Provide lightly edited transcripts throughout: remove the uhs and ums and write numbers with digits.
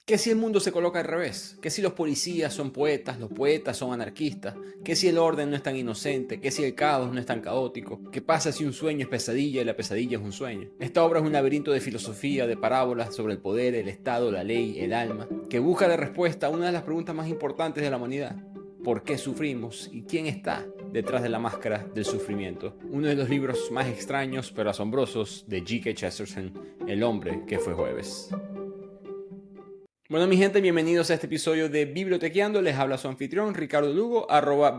¿Qué si el mundo se coloca al revés? ¿Qué si los policías son poetas, los poetas son anarquistas? ¿Qué si el orden no es tan inocente? ¿Qué si el caos no es tan caótico? ¿Qué pasa si un sueño es pesadilla y la pesadilla es un sueño? Esta obra es un laberinto de filosofía, de parábolas sobre el poder, el Estado, la ley, el alma, que busca de respuesta a una de las preguntas más importantes de la humanidad. ¿Por qué sufrimos? ¿Y quién está detrás de la máscara del sufrimiento? Uno de los libros más extraños pero asombrosos de G.K. Chesterton, El hombre que fue jueves. Bueno, mi gente, bienvenidos a este episodio de Bibliotequeando. Les habla su anfitrión, Ricardo Lugo,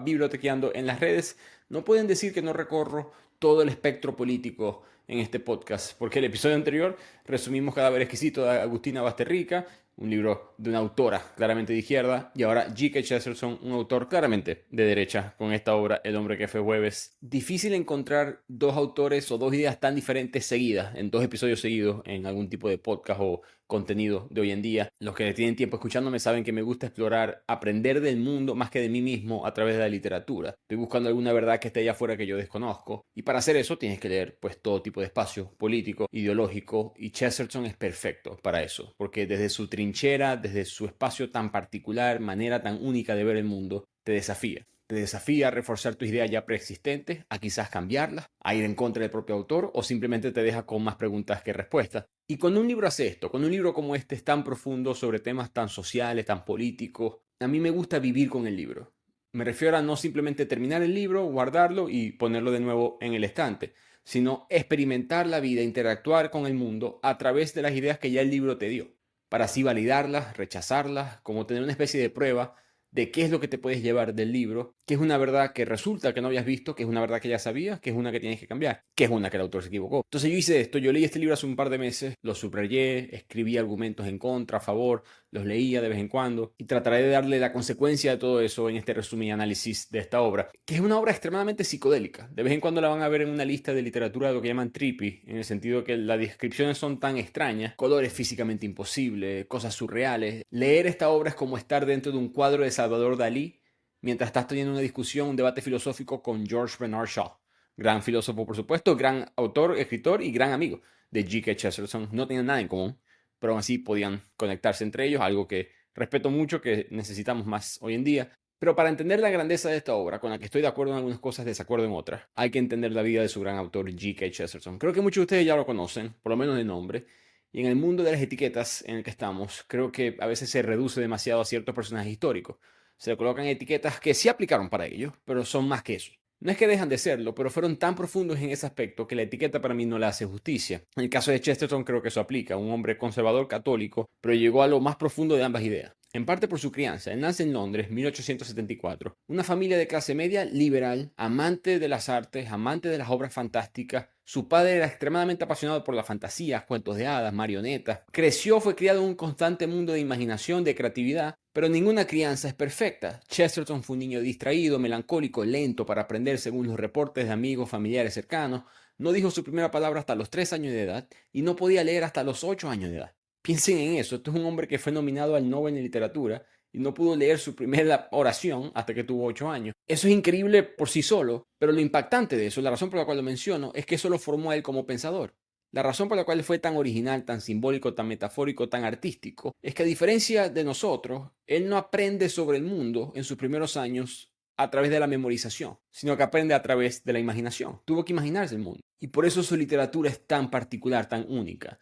@Bibliotequeando en las redes. No pueden decir que no recorro todo el espectro político en este podcast, porque el episodio anterior resumimos Cadáver Exquisito de Agustina Basterrica, un libro de una autora claramente de izquierda, y ahora G.K. Chesterton, un autor claramente de derecha, con esta obra El hombre que fue jueves. Difícil encontrar dos autores o dos ideas tan diferentes seguidas, en dos episodios seguidos, en algún tipo de podcast o contenido de hoy en día. Los que tienen tiempo escuchándome saben que me gusta explorar, aprender del mundo más que de mí mismo a través de la literatura. Estoy buscando alguna verdad que esté allá afuera que yo desconozco. Y para hacer eso tienes que leer pues todo tipo de espacio político, ideológico, y Chesterton es perfecto para eso, porque desde su trinchera, desde su espacio tan particular, manera tan única de ver el mundo, te desafía. Te desafía a reforzar tus ideas ya preexistentes, a quizás cambiarlas, a ir en contra del propio autor o simplemente te deja con más preguntas que respuestas. Y cuando un libro hace esto, cuando un libro como este es tan profundo sobre temas tan sociales, tan políticos, a mí me gusta vivir con el libro. Me refiero a no simplemente terminar el libro, guardarlo y ponerlo de nuevo en el estante, sino experimentar la vida, interactuar con el mundo a través de las ideas que ya el libro te dio, para así validarlas, rechazarlas, como tener una especie de prueba de qué es lo que te puedes llevar del libro, qué es una verdad que resulta que no habías visto, qué es una verdad que ya sabías, qué es una que tienes que cambiar, qué es una que el autor se equivocó. Entonces yo hice esto, yo leí este libro hace un par de meses, lo subrayé, escribí argumentos en contra, a favor, los leía de vez en cuando y trataré de darle la consecuencia de todo eso en este resumen y análisis de esta obra, que es una obra extremadamente psicodélica. De vez en cuando la van a ver en una lista de literatura de lo que llaman trippy, en el sentido que las descripciones son tan extrañas, colores físicamente imposibles, cosas surreales. Leer esta obra es como estar dentro de un cuadro de Salvador Dalí mientras estás teniendo una discusión, un debate filosófico con George Bernard Shaw. Gran filósofo, por supuesto, gran autor, escritor y gran amigo de G.K. Chesterton. No tenían nada en común, pero aún así podían conectarse entre ellos, algo que respeto mucho, que necesitamos más hoy en día. Pero para entender la grandeza de esta obra, con la que estoy de acuerdo en algunas cosas, desacuerdo en otras, hay que entender la vida de su gran autor G.K. Chesterton. Creo que muchos de ustedes ya lo conocen, por lo menos de nombre, y en el mundo de las etiquetas en el que estamos, creo que a veces se reduce demasiado a ciertos personajes históricos. Se le colocan etiquetas que sí aplicaron para ellos, pero son más que eso. No es que dejan de serlo, pero fueron tan profundos en ese aspecto que la etiqueta para mí no le hace justicia. En el caso de Chesterton creo que eso aplica, un hombre conservador católico, pero llegó a lo más profundo de ambas ideas. En parte por su crianza, él nace en Londres, 1874, una familia de clase media liberal, amante de las artes, amante de las obras fantásticas. Su padre era extremadamente apasionado por las fantasías, cuentos de hadas, marionetas. Creció, fue criado en un constante mundo de imaginación, de creatividad, pero ninguna crianza es perfecta. Chesterton fue un niño distraído, melancólico, lento para aprender según los reportes de amigos, familiares cercanos. No dijo su primera palabra hasta los 3 años de edad y no podía leer hasta los 8 años de edad. Piensen en eso, esto es un hombre que fue nominado al Nobel en Literatura y no pudo leer su primera oración hasta que tuvo 8 años. Eso es increíble por sí solo, pero lo impactante de eso, la razón por la cual lo menciono, es que eso lo formó a él como pensador. La razón por la cual fue tan original, tan simbólico, tan metafórico, tan artístico, es que a diferencia de nosotros, él no aprende sobre el mundo en sus primeros años a través de la memorización, sino que aprende a través de la imaginación. Tuvo que imaginarse el mundo. Y por eso su literatura es tan particular, tan única.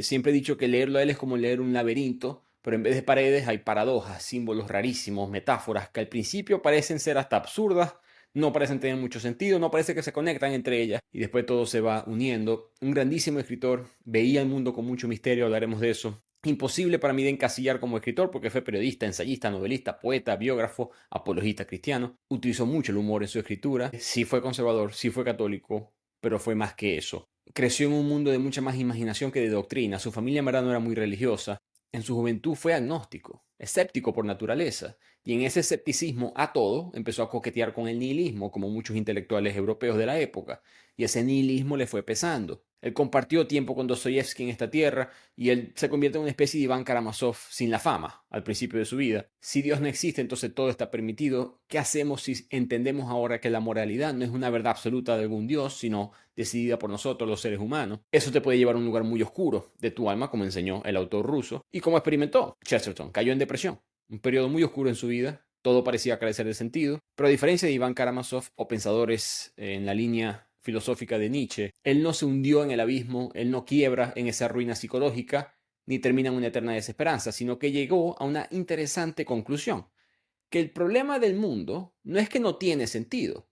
Siempre he dicho que leerlo a él es como leer un laberinto, pero en vez de paredes hay paradojas, símbolos rarísimos, metáforas que al principio parecen ser hasta absurdas, no parecen tener mucho sentido, no parece que se conectan entre ellas y después todo se va uniendo. Un grandísimo escritor, veía el mundo con mucho misterio, hablaremos de eso. Imposible para mí de encasillar como escritor porque fue periodista, ensayista, novelista, poeta, biógrafo, apologista cristiano. Utilizó mucho el humor en su escritura. Sí fue conservador, sí fue católico, pero fue más que eso. Creció en un mundo de mucha más imaginación que de doctrina. Su familia en verdad no era muy religiosa. En su juventud fue agnóstico, escéptico por naturaleza. Y en ese escepticismo a todo, empezó a coquetear con el nihilismo, como muchos intelectuales europeos de la época, y ese nihilismo le fue pesando. Él compartió tiempo con Dostoyevsky en esta tierra y él se convierte en una especie de Iván Karamazov sin la fama al principio de su vida. Si Dios no existe, entonces todo está permitido. ¿Qué hacemos si entendemos ahora que la moralidad no es una verdad absoluta de algún Dios, sino decidida por nosotros los seres humanos? Eso te puede llevar a un lugar muy oscuro de tu alma, como enseñó el autor ruso, y como experimentó Chesterton. Cayó en depresión, un periodo muy oscuro en su vida. Todo parecía carecer de sentido, pero a diferencia de Iván Karamazov o pensadores en la línea filosófica de Nietzsche, él no se hundió en el abismo, él no quiebra en esa ruina psicológica, ni termina en una eterna desesperanza, sino que llegó a una interesante conclusión, que el problema del mundo no es que no tiene sentido,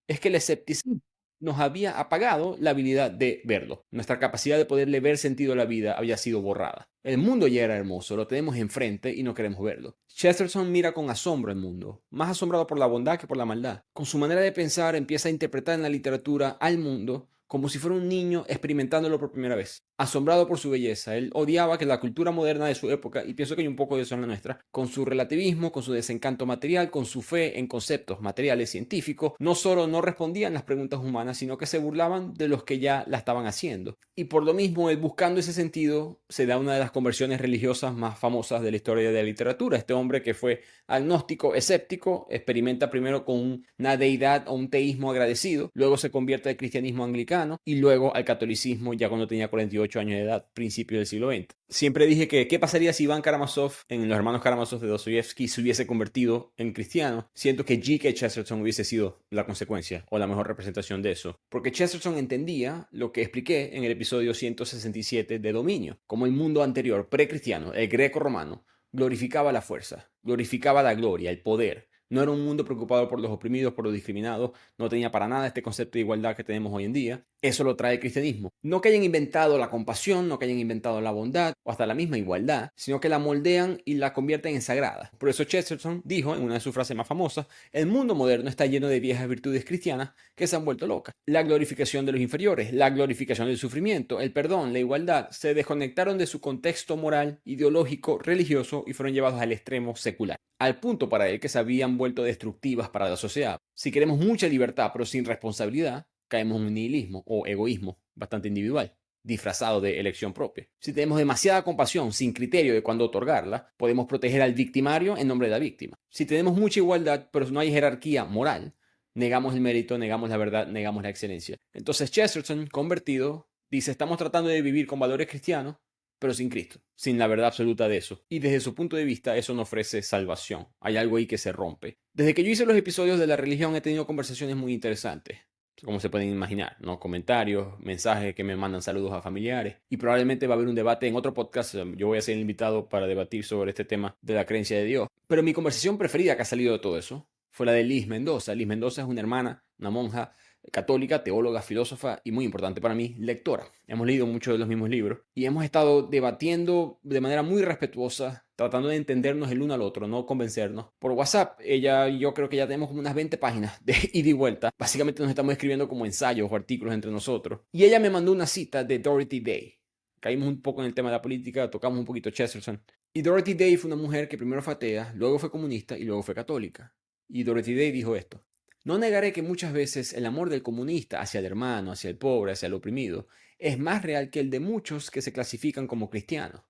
es que el escepticismo nos había apagado la habilidad de verlo. Nuestra capacidad de poderle ver sentido a la vida había sido borrada. El mundo ya era hermoso, lo tenemos enfrente y no queremos verlo. Chesterton mira con asombro el mundo, más asombrado por la bondad que por la maldad. Con su manera de pensar empieza a interpretar en la literatura al mundo como si fuera un niño experimentándolo por primera vez. Asombrado por su belleza, él odiaba que la cultura moderna de su época, y pienso que hay un poco de eso en la nuestra, con su relativismo, con su desencanto material, con su fe en conceptos materiales científicos, no solo no respondían las preguntas humanas, sino que se burlaban de los que ya la estaban haciendo. Y por lo mismo, él buscando ese sentido, se da una de las conversiones religiosas más famosas de la historia de la literatura. Este hombre que fue agnóstico, escéptico, experimenta primero con una deidad o un teísmo agradecido, luego se convierte al cristianismo anglicano y luego al catolicismo ya cuando tenía 48 años de edad, principio del siglo XX. Siempre dije que qué pasaría si Iván Karamazov, en Los hermanos Karamazov de Dostoyevsky, se hubiese convertido en cristiano. Siento que G.K. Chesterton hubiese sido la consecuencia o la mejor representación de eso, porque Chesterton entendía lo que expliqué en el episodio 167 de Dominio, como el mundo anterior, precristiano, el greco-romano, glorificaba la fuerza, glorificaba la gloria, el poder. No era un mundo preocupado por los oprimidos, por los discriminados, no tenía para nada este concepto de igualdad que tenemos hoy en día. Eso lo trae el cristianismo. No que hayan inventado la compasión, no que hayan inventado la bondad o hasta la misma igualdad, sino que la moldean y la convierten en sagrada. Por eso Chesterton dijo en una de sus frases más famosas, el mundo moderno está lleno de viejas virtudes cristianas que se han vuelto locas. La glorificación de los inferiores, la glorificación del sufrimiento, el perdón, la igualdad, se desconectaron de su contexto moral, ideológico, religioso y fueron llevados al extremo secular. Al punto para él que se habían vuelto destructivas para la sociedad. Si queremos mucha libertad pero sin responsabilidad, caemos en un nihilismo o egoísmo bastante individual, disfrazado de elección propia. Si tenemos demasiada compasión sin criterio de cuándo otorgarla, podemos proteger al victimario en nombre de la víctima. Si tenemos mucha igualdad pero no hay jerarquía moral, negamos el mérito, negamos la verdad, negamos la excelencia. Entonces Chesterton, convertido, dice, estamos tratando de vivir con valores cristianos, pero sin Cristo, sin la verdad absoluta de eso. Y desde su punto de vista, eso no ofrece salvación. Hay algo ahí que se rompe. Desde que yo hice los episodios de la religión, he tenido conversaciones muy interesantes, como se pueden imaginar, ¿no? Comentarios, mensajes que me mandan saludos a familiares. Y probablemente va a haber un debate en otro podcast. Yo voy a ser invitado para debatir sobre este tema de la creencia de Dios. Pero mi conversación preferida que ha salido de todo eso fue la de Liz Mendoza. Liz Mendoza es una hermana, una monja católica, teóloga, filósofa y muy importante para mí, lectora. Hemos leído muchos de los mismos libros y hemos estado debatiendo de manera muy respetuosa, tratando de entendernos el uno al otro, no convencernos. Por WhatsApp, ella y yo creo que ya tenemos como unas 20 páginas de ida y vuelta. Básicamente nos estamos escribiendo como ensayos o artículos entre nosotros. Y ella me mandó una cita de Dorothy Day. Caímos un poco en el tema de la política, tocamos un poquito Chesterton. Y Dorothy Day fue una mujer que primero fue atea, luego fue comunista y luego fue católica. Y Dorothy Day dijo esto: no negaré que muchas veces el amor del comunista hacia el hermano, hacia el pobre, hacia el oprimido, es más real que el de muchos que se clasifican como cristianos.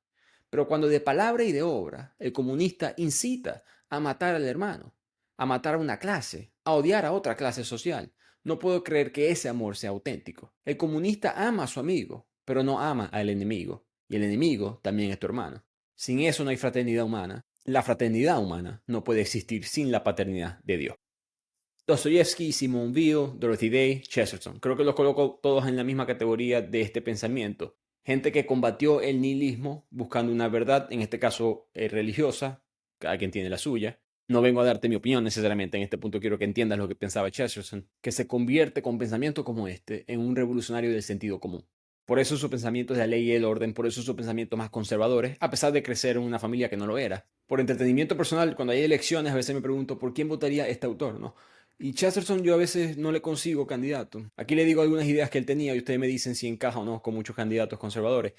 Pero cuando de palabra y de obra el comunista incita a matar al hermano, a matar a una clase, a odiar a otra clase social, no puedo creer que ese amor sea auténtico. El comunista ama a su amigo, pero no ama al enemigo. Y el enemigo también es tu hermano. Sin eso no hay fraternidad humana. La fraternidad humana no puede existir sin la paternidad de Dios. Dostoyevsky, Simone Weil, Dorothy Day, Chesterton. Creo que los coloco todos en la misma categoría de este pensamiento. Gente que combatió el nihilismo buscando una verdad, en este caso religiosa, cada quien tiene la suya. No vengo a darte mi opinión necesariamente, en este punto quiero que entiendas lo que pensaba Chesterton, que se convierte con pensamiento como este en un revolucionario del sentido común. Por eso su pensamiento es la ley y el orden, por eso sus pensamientos más conservadores, a pesar de crecer en una familia que no lo era. Por entretenimiento personal, cuando hay elecciones, a veces me pregunto por quién votaría este autor, ¿no? Y Chesterton yo a veces no le consigo candidato. Aquí le digo algunas ideas que él tenía y ustedes me dicen si encaja o no con muchos candidatos conservadores.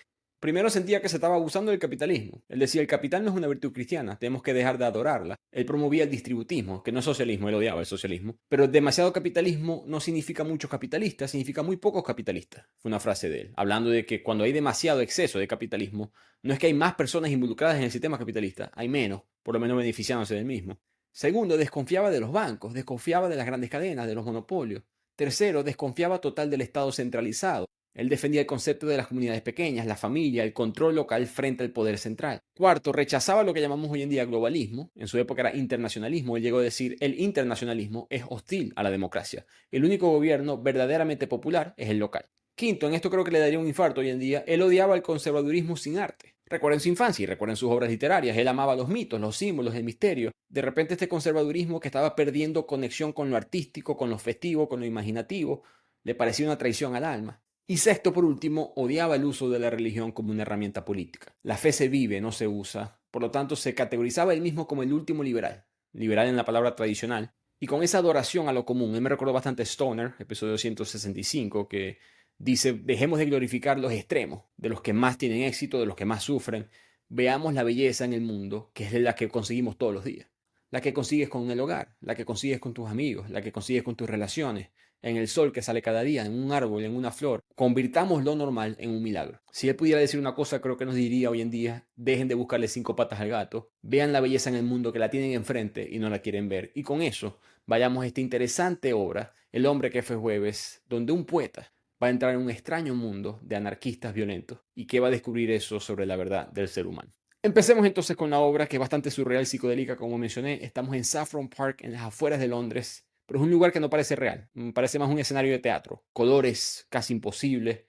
Primero sentía que se estaba abusando del capitalismo. Él decía, el capital no es una virtud cristiana, tenemos que dejar de adorarla. Él promovía el distributismo, que no es socialismo, él odiaba el socialismo. Pero demasiado capitalismo no significa muchos capitalistas, significa muy pocos capitalistas. Fue una frase de él, hablando de que cuando hay demasiado exceso de capitalismo, no es que hay más personas involucradas en el sistema capitalista, hay menos, por lo menos beneficiándose del mismo. Segundo, desconfiaba de los bancos, desconfiaba de las grandes cadenas, de los monopolios. Tercero, desconfiaba total del Estado centralizado. Él defendía el concepto de las comunidades pequeñas, la familia, el control local frente al poder central. Cuarto, rechazaba lo que llamamos hoy en día globalismo. En su época era internacionalismo. Él llegó a decir, el internacionalismo es hostil a la democracia. El único gobierno verdaderamente popular es el local. Quinto, en esto creo que le daría un infarto hoy en día, él odiaba el conservadurismo sin arte. Recuerden su infancia y recuerden sus obras literarias. Él amaba los mitos, los símbolos, el misterio. De repente este conservadurismo que estaba perdiendo conexión con lo artístico, con lo festivo, con lo imaginativo, le parecía una traición al alma. Y sexto, por último, odiaba el uso de la religión como una herramienta política. La fe se vive, no se usa. Por lo tanto, se categorizaba él mismo como el último liberal. Liberal en la palabra tradicional. Y con esa adoración a lo común, él me recordó bastante Stoner, episodio 165, que dice, dejemos de glorificar los extremos, de los que más tienen éxito, de los que más sufren. Veamos la belleza en el mundo, que es la que conseguimos todos los días. La que consigues con el hogar, la que consigues con tus amigos, la que consigues con tus relaciones, en el sol que sale cada día, en un árbol, en una flor. Convirtamos lo normal en un milagro. Si él pudiera decir una cosa, creo que nos diría hoy en día, dejen de buscarle 5 patas al gato, vean la belleza en el mundo que la tienen enfrente y no la quieren ver. Y con eso, vayamos a esta interesante obra, El hombre que fue jueves, donde un poeta va a entrar en un extraño mundo de anarquistas violentos y que va a descubrir eso sobre la verdad del ser humano. Empecemos entonces con la obra, que es bastante surreal y psicodélica, como mencioné. Estamos en Saffron Park, en las afueras de Londres, pero es un lugar que no parece real, parece más un escenario de teatro. Colores casi imposibles,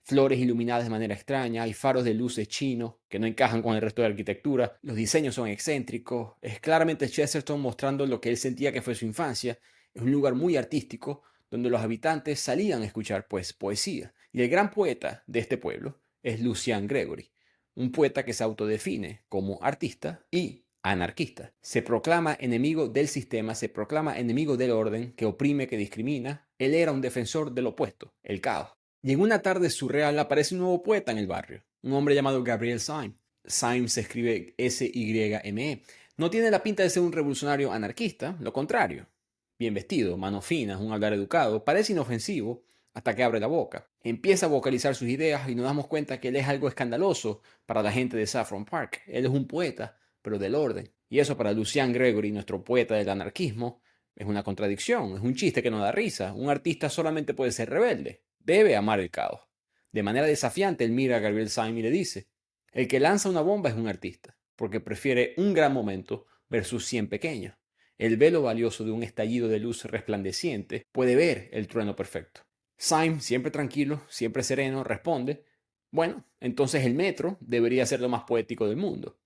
flores iluminadas de manera extraña, hay faros de luces chinos que no encajan con el resto de la arquitectura, los diseños son excéntricos, es claramente Chesterton mostrando lo que él sentía que fue su infancia. Es un lugar muy artístico, donde los habitantes salían a escuchar pues poesía. Y el gran poeta de este pueblo es Lucian Gregory, un poeta que se autodefine como artista y anarquista. Se proclama enemigo del sistema, se proclama enemigo del orden que oprime, que discrimina. Él era un defensor del opuesto, el caos. Y en una tarde surreal aparece un nuevo poeta en el barrio, un hombre llamado Gabriel Syme. Syme se escribe S-Y-M-E. No tiene la pinta de ser un revolucionario anarquista, lo contrario. Bien vestido, manos finas, un hablar educado, parece inofensivo hasta que abre la boca. Empieza a vocalizar sus ideas y nos damos cuenta que él es algo escandaloso para la gente de Saffron Park. Él es un poeta, pero del orden. Y eso para Lucian Gregory, nuestro poeta del anarquismo, es una contradicción, es un chiste que no da risa. Un artista solamente puede ser rebelde, debe amar el caos. De manera desafiante, él mira a Gabriel Syme y le dice, el que lanza una bomba es un artista, porque prefiere un gran momento versus 100 pequeños. Él ve lo valioso de un estallido de luz resplandeciente, puede ver el trueno perfecto. Syme, siempre tranquilo, siempre sereno, responde, bueno, entonces el metro debería ser lo más poético del mundo.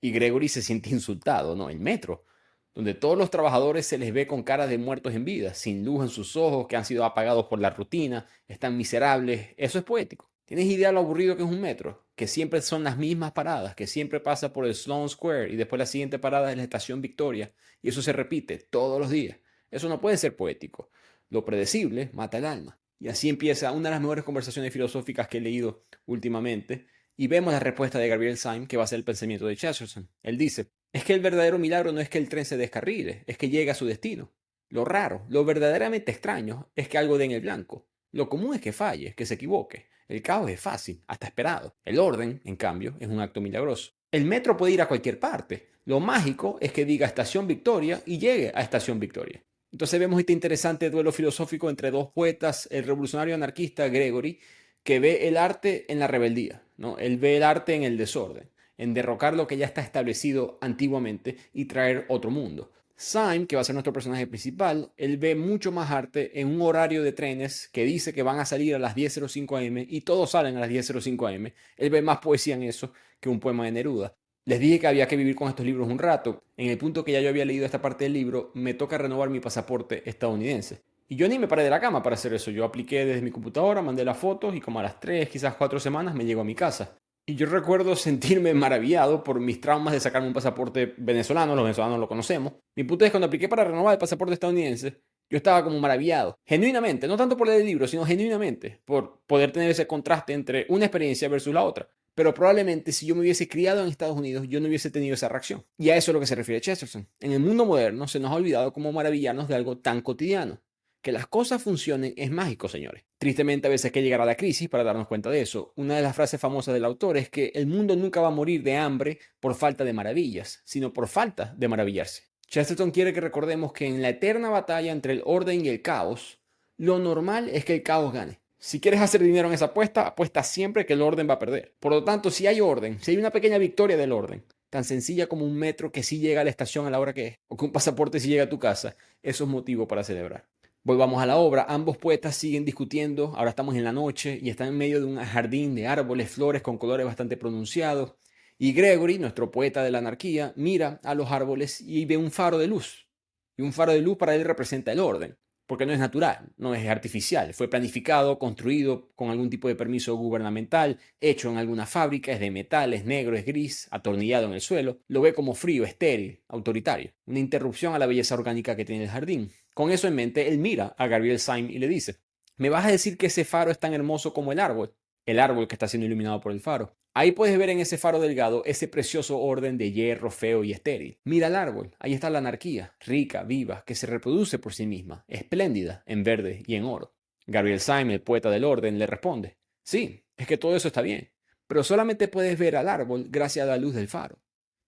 Y Gregory se siente insultado, ¿no? El metro, donde todos los trabajadores se les ve con cara de muertos en vida, sin luz en sus ojos, que han sido apagados por la rutina, están miserables, eso es poético. ¿Tienes idea de lo aburrido que es un metro? Que siempre son las mismas paradas, que siempre pasa por el Sloane Square y después la siguiente parada es la Estación Victoria, y eso se repite todos los días. Eso no puede ser poético. Lo predecible mata el alma. Y así empieza una de las mejores conversaciones filosóficas que he leído últimamente, y vemos la respuesta de Gabriel Syme, que va a ser el pensamiento de Chesterton. Él dice, es que el verdadero milagro no es que el tren se descarrile, es que llegue a su destino. Lo raro, lo verdaderamente extraño, es que algo dé en el blanco. Lo común es que falle, que se equivoque. El caos es fácil, hasta esperado. El orden, en cambio, es un acto milagroso. El metro puede ir a cualquier parte. Lo mágico es que diga Estación Victoria y llegue a Estación Victoria. Entonces vemos este interesante duelo filosófico entre dos poetas, el revolucionario anarquista Gregory, que ve el arte en la rebeldía, ¿no? Él ve el arte en el desorden, en derrocar lo que ya está establecido antiguamente y traer otro mundo. Syme, que va a ser nuestro personaje principal, él ve mucho más arte en un horario de trenes que dice que van a salir a las 10:05 am y todos salen a las 10:05 am. Él ve más poesía en eso que un poema de Neruda. Les dije que había que vivir con estos libros un rato. En el punto que ya yo había leído esta parte del libro, me toca renovar mi pasaporte estadounidense. Y yo ni me paré de la cama para hacer eso. Yo apliqué desde mi computadora, mandé las fotos y como a las 3, quizás 4 semanas me llegó a mi casa. Y yo recuerdo sentirme maravillado por mis traumas de sacarme un pasaporte venezolano. Los venezolanos lo conocemos. Mi punto es que cuando apliqué para renovar el pasaporte estadounidense, yo estaba como maravillado. Genuinamente, no tanto por leer el libro, sino genuinamente por poder tener ese contraste entre una experiencia versus la otra. Pero probablemente si yo me hubiese criado en Estados Unidos, yo no hubiese tenido esa reacción. Y a eso es lo que se refiere Chesterton. En el mundo moderno se nos ha olvidado cómo maravillarnos de algo tan cotidiano. Que las cosas funcionen es mágico, señores. Tristemente, a veces hay que llegar a la crisis para darnos cuenta de eso. Una de las frases famosas del autor es que el mundo nunca va a morir de hambre por falta de maravillas, sino por falta de maravillarse. Chesterton quiere que recordemos que en la eterna batalla entre el orden y el caos, lo normal es que el caos gane. Si quieres hacer dinero en esa apuesta, apuesta siempre que el orden va a perder. Por lo tanto, si hay orden, si hay una pequeña victoria del orden, tan sencilla como un metro que sí llega a la estación a la hora que es, o que un pasaporte sí llega a tu casa, eso es motivo para celebrar. Volvamos a la obra. Ambos poetas siguen discutiendo. Ahora estamos en la noche y están en medio de un jardín de árboles, flores con colores bastante pronunciados. Y Gregory, nuestro poeta de la anarquía, mira a los árboles y ve un faro de luz. Y un faro de luz para él representa el orden, porque no es natural, no es artificial. Fue planificado, construido con algún tipo de permiso gubernamental, hecho en alguna fábrica, es de metal, es negro, es gris, atornillado en el suelo. Lo ve como frío, estéril, autoritario. Una interrupción a la belleza orgánica que tiene el jardín. Con eso en mente, él mira a Gabriel Syme y le dice: ¿me vas a decir que ese faro es tan hermoso como el árbol? El árbol que está siendo iluminado por el faro. Ahí puedes ver en ese faro delgado ese precioso orden de hierro feo y estéril. Mira el árbol, ahí está la anarquía, rica, viva, que se reproduce por sí misma, espléndida, en verde y en oro. Gabriel Syme, el poeta del orden, le responde: sí, es que todo eso está bien, pero solamente puedes ver al árbol gracias a la luz del faro.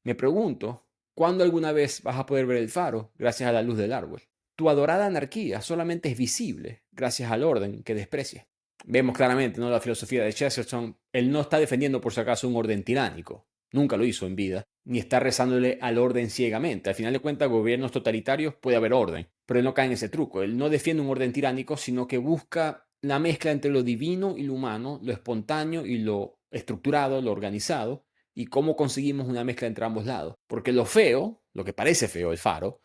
Me pregunto, ¿cuándo alguna vez vas a poder ver el faro gracias a la luz del árbol? Tu adorada anarquía solamente es visible gracias al orden que desprecias. Vemos claramente, ¿no?, la filosofía de Chesterton. Él no está defendiendo por si acaso un orden tiránico. Nunca lo hizo en vida. Ni está rezándole al orden ciegamente. Al final de cuentas, gobiernos totalitarios puede haber orden. Pero él no cae en ese truco. Él no defiende un orden tiránico, sino que busca la mezcla entre lo divino y lo humano, lo espontáneo y lo estructurado, lo organizado, y cómo conseguimos una mezcla entre ambos lados. Porque lo feo, lo que parece feo, el faro,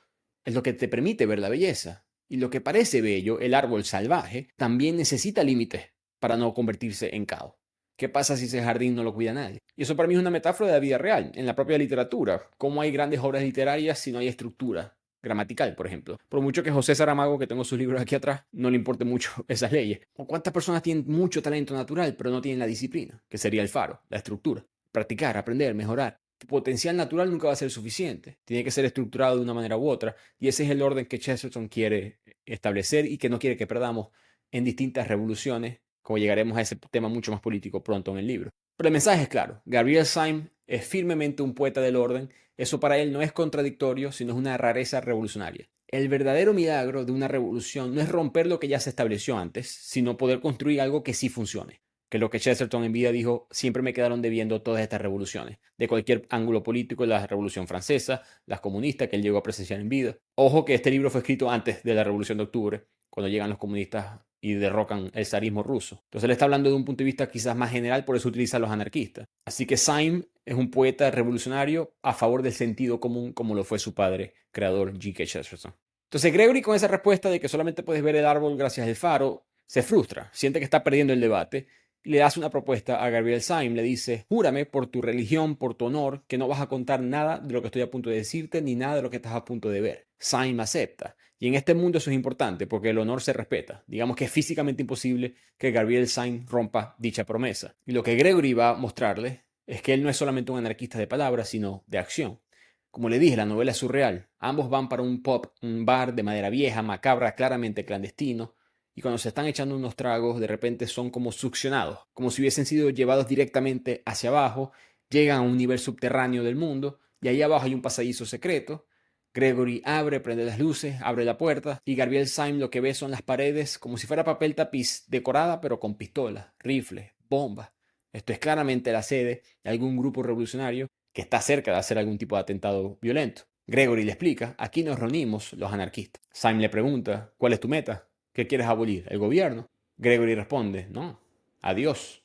es lo que te permite ver la belleza. Y lo que parece bello, el árbol salvaje, también necesita límites para no convertirse en caos. ¿Qué pasa si ese jardín no lo cuida nadie? Y eso para mí es una metáfora de la vida real, en la propia literatura. ¿Cómo hay grandes obras literarias si no hay estructura gramatical, por ejemplo? Por mucho que José Saramago, que tengo sus libros aquí atrás, no le importe mucho esas leyes. ¿O cuántas personas tienen mucho talento natural, pero no tienen la disciplina, que sería el faro, la estructura? Practicar, aprender, mejorar. Tu potencial natural nunca va a ser suficiente. Tiene que ser estructurado de una manera u otra. Y ese es el orden que Chesterton quiere establecer y que no quiere que perdamos en distintas revoluciones, como llegaremos a ese tema mucho más político pronto en el libro. Pero el mensaje es claro. Gabriel Syme es firmemente un poeta del orden. Eso para él no es contradictorio, sino es una rareza revolucionaria. El verdadero milagro de una revolución no es romper lo que ya se estableció antes, sino poder construir algo que sí funcione. Que lo que Chesterton en vida dijo: siempre me quedaron debiendo todas estas revoluciones, de cualquier ángulo político, la Revolución Francesa, las comunistas que él llegó a presenciar en vida. Ojo que este libro fue escrito antes de la Revolución de Octubre, cuando llegan los comunistas y derrocan el zarismo ruso. Entonces él está hablando de un punto de vista quizás más general, por eso utiliza a los anarquistas. Así que Syme es un poeta revolucionario a favor del sentido común, como lo fue su padre, creador G.K. Chesterton. Entonces Gregory, con esa respuesta de que solamente puedes ver el árbol gracias al faro, se frustra, siente que está perdiendo el debate. Le hace una propuesta a Gabriel Syme, le dice: júrame por tu religión, por tu honor, que no vas a contar nada de lo que estoy a punto de decirte, ni nada de lo que estás a punto de ver. Syme acepta. Y en este mundo eso es importante, porque el honor se respeta. Digamos que es físicamente imposible que Gabriel Syme rompa dicha promesa. Y lo que Gregory va a mostrarle es que él no es solamente un anarquista de palabras, sino de acción. Como le dije, la novela es surreal. Ambos van para un pub, un bar de madera vieja, macabra, claramente clandestino. Y cuando se están echando unos tragos, de repente son como succionados, como si hubiesen sido llevados directamente hacia abajo, llegan a un nivel subterráneo del mundo, y ahí abajo hay un pasadizo secreto. Gregory abre, prende las luces, abre la puerta, y Gabriel Syme lo que ve son las paredes como si fuera papel tapiz, decorada pero con pistolas, rifles, bombas. Esto es claramente la sede de algún grupo revolucionario que está cerca de hacer algún tipo de atentado violento. Gregory le explica: aquí nos reunimos los anarquistas. Syme le pregunta: ¿cuál es tu meta? ¿Qué quieres abolir? ¿El gobierno? Gregory responde: no, a Dios.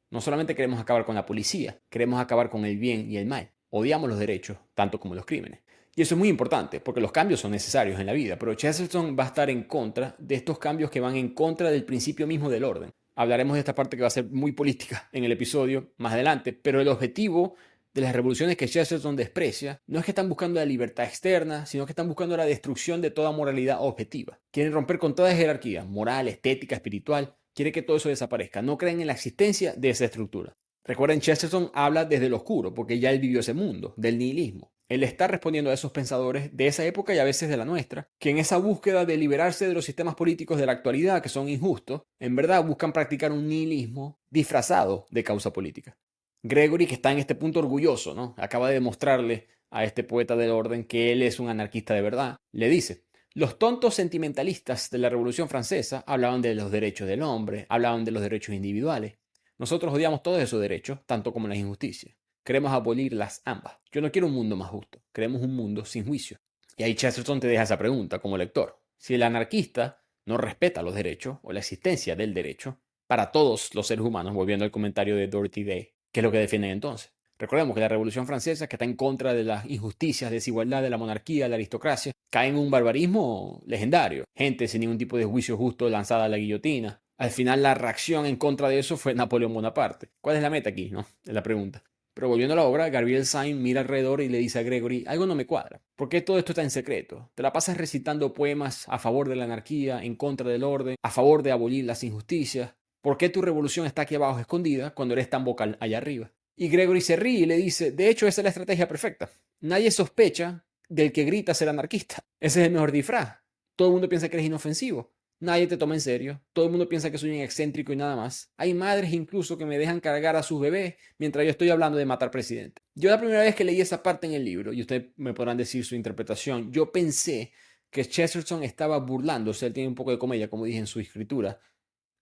No solamente queremos acabar con la policía, queremos acabar con el bien y el mal. Odiamos los derechos, tanto como los crímenes. Y eso es muy importante, porque los cambios son necesarios en la vida, pero Chesterton va a estar en contra de estos cambios que van en contra del principio mismo del orden. Hablaremos de esta parte que va a ser muy política en el episodio más adelante, pero el objetivo de las revoluciones que Chesterton desprecia no es que están buscando la libertad externa, sino que están buscando la destrucción de toda moralidad objetiva. Quieren romper con toda jerarquía, moral, estética, espiritual. Quiere que todo eso desaparezca. No creen en la existencia de esa estructura. Recuerden, Chesterton habla desde lo oscuro, porque ya él vivió ese mundo, del nihilismo. Él está respondiendo a esos pensadores de esa época y a veces de la nuestra, que en esa búsqueda de liberarse de los sistemas políticos de la actualidad, que son injustos, en verdad buscan practicar un nihilismo disfrazado de causa política. Gregory, que está en este punto orgulloso, ¿no? Acaba de demostrarle a este poeta del orden que él es un anarquista de verdad. Le dice: los tontos sentimentalistas de la Revolución Francesa hablaban de los derechos del hombre, hablaban de los derechos individuales. Nosotros odiamos todos esos derechos, tanto como las injusticias. Queremos abolirlas ambas. Yo no quiero un mundo más justo. Queremos un mundo sin juicio. Y ahí Chesterton te deja esa pregunta como lector. Si el anarquista no respeta los derechos o la existencia del derecho para todos los seres humanos, volviendo al comentario de Dorothy Day, ¿qué es lo que defienden entonces? Recordemos que la Revolución Francesa, que está en contra de las injusticias, desigualdad de la monarquía, de la aristocracia, cae en un barbarismo legendario. Gente sin ningún tipo de juicio justo lanzada a la guillotina. Al final la reacción en contra de eso fue Napoleón Bonaparte. ¿Cuál es la meta aquí? ¿No? Es la pregunta. Pero volviendo a la obra, Gabriel Syme mira alrededor y le dice a Gregory: algo no me cuadra. ¿Por qué todo esto está en secreto? Te la pasas recitando poemas a favor de la anarquía, en contra del orden, a favor de abolir las injusticias. ¿Por qué tu revolución está aquí abajo escondida cuando eres tan vocal allá arriba? Y Gregory se ríe y le dice: de hecho, esa es la estrategia perfecta. Nadie sospecha del que grita ser anarquista. Ese es el mejor disfraz. Todo el mundo piensa que eres inofensivo. Nadie te toma en serio. Todo el mundo piensa que soy un excéntrico y nada más. Hay madres incluso que me dejan cargar a sus bebés mientras yo estoy hablando de matar presidente. Yo la primera vez que leí esa parte en el libro, y ustedes me podrán decir su interpretación, yo pensé que Chesterton estaba burlándose. Él tiene un poco de comedia, como dije en su escritura.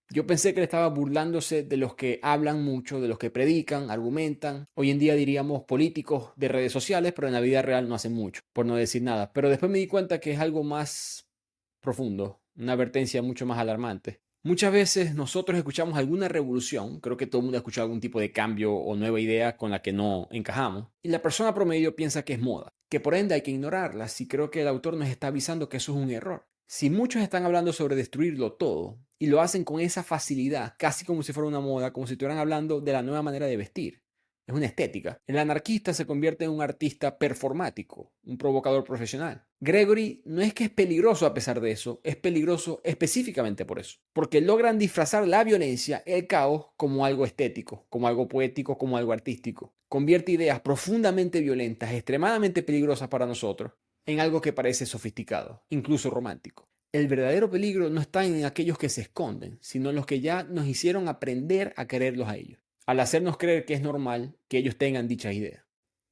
Yo pensé que él estaba burlándose de los que hablan mucho, de los que predican, argumentan. Hoy en día diríamos políticos de redes sociales, pero en la vida real no hacen mucho, por no decir nada. Pero después me di cuenta que es algo más profundo, una advertencia mucho más alarmante. Muchas veces nosotros escuchamos alguna revolución, creo que todo el mundo ha escuchado algún tipo de cambio o nueva idea con la que no encajamos, y la persona promedio piensa que es moda, que por ende hay que ignorarla, y creo que el autor nos está avisando que eso es un error. Si muchos están hablando sobre destruirlo todo, y lo hacen con esa facilidad, casi como si fuera una moda, como si estuvieran hablando de la nueva manera de vestir, es una estética, el anarquista se convierte en un artista performático, un provocador profesional. Gregory no es que es peligroso a pesar de eso, es peligroso específicamente por eso, porque logran disfrazar la violencia, el caos, como algo estético, como algo poético, como algo artístico. Convierte ideas profundamente violentas, extremadamente peligrosas para nosotros, en algo que parece sofisticado, incluso romántico. El verdadero peligro no está en aquellos que se esconden, sino en los que ya nos hicieron aprender a quererlos a ellos, al hacernos creer que es normal que ellos tengan dichas ideas.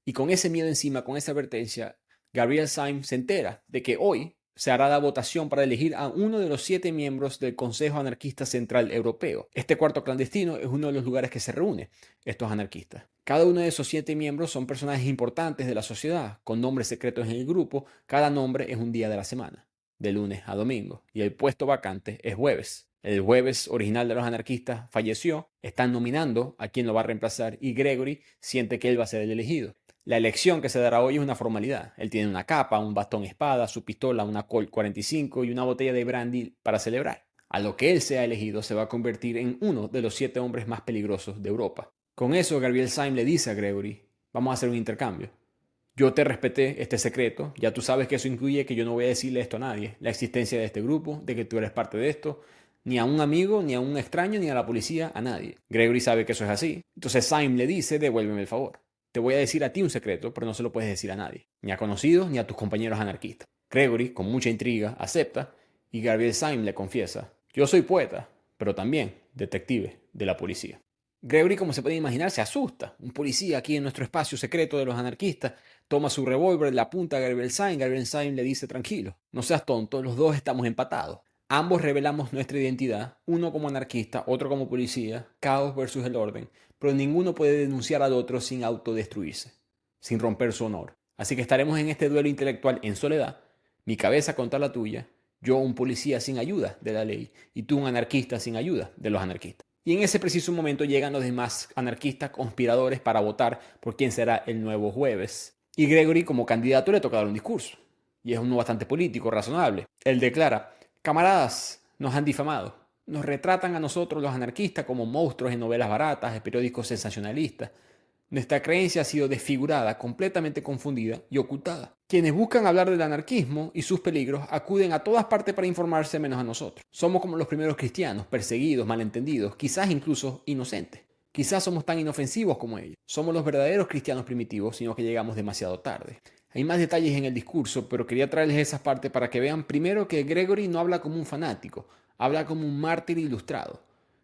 Y con ese miedo encima, con esa advertencia, Gabriel Syme se entera de que hoy se hará la votación para elegir a uno de los 7 miembros del Consejo Anarquista Central Europeo. Este cuarto clandestino es uno de los lugares que se reúnen estos anarquistas. Cada uno de esos 7 miembros son personajes importantes de la sociedad, con nombres secretos en el grupo. Cada nombre es un día de la semana, de lunes a domingo, y el puesto vacante es jueves. El jueves original de los anarquistas falleció, están nominando a quien lo va a reemplazar y Gregory siente que él va a ser el elegido. La elección que se dará hoy es una formalidad. Él tiene una capa, un bastón espada, su pistola, una Colt 45 y una botella de brandy para celebrar. A lo que él sea elegido se va a convertir en uno de los 7 hombres más peligrosos de Europa. Con eso Gabriel Syme le dice a Gregory: vamos a hacer un intercambio. Yo te respeté este secreto, ya tú sabes que eso incluye que yo no voy a decirle esto a nadie, la existencia de este grupo, de que tú eres parte de esto, ni a un amigo, ni a un extraño, ni a la policía, a nadie. Gregory sabe que eso es así, entonces Syme le dice: devuélveme el favor. Te voy a decir a ti un secreto, pero no se lo puedes decir a nadie, ni a conocidos, ni a tus compañeros anarquistas. Gregory, con mucha intriga, acepta, y Gabriel Syme le confiesa: yo soy poeta, pero también detective de la policía. Gregory, como se puede imaginar, se asusta. Un policía aquí en nuestro espacio secreto de los anarquistas toma su revólver, le apunta a Gabriel Syme. Gabriel Syme le dice: tranquilo, no seas tonto, los dos estamos empatados. Ambos revelamos nuestra identidad, uno como anarquista, otro como policía, caos versus el orden, pero ninguno puede denunciar al otro sin autodestruirse, sin romper su honor. Así que estaremos en este duelo intelectual en soledad, mi cabeza contra la tuya, yo un policía sin ayuda de la ley y tú un anarquista sin ayuda de los anarquistas. Y en ese preciso momento llegan los demás anarquistas conspiradores para votar por quién será el nuevo jueves. Y Gregory, como candidato, le toca dar un discurso. Y es uno bastante político, razonable. Él declara: camaradas, nos han difamado. Nos retratan a nosotros los anarquistas como monstruos en novelas baratas, de periódicos sensacionalistas. Nuestra creencia ha sido desfigurada, completamente confundida y ocultada. Quienes buscan hablar del anarquismo y sus peligros acuden a todas partes para informarse menos a nosotros. Somos como los primeros cristianos, perseguidos, malentendidos, quizás incluso inocentes. Quizás somos tan inofensivos como ellos. Somos los verdaderos cristianos primitivos, sino que llegamos demasiado tarde. Hay más detalles en el discurso, pero quería traerles esas partes para que vean primero que Gregory no habla como un fanático, habla como un mártir ilustrado.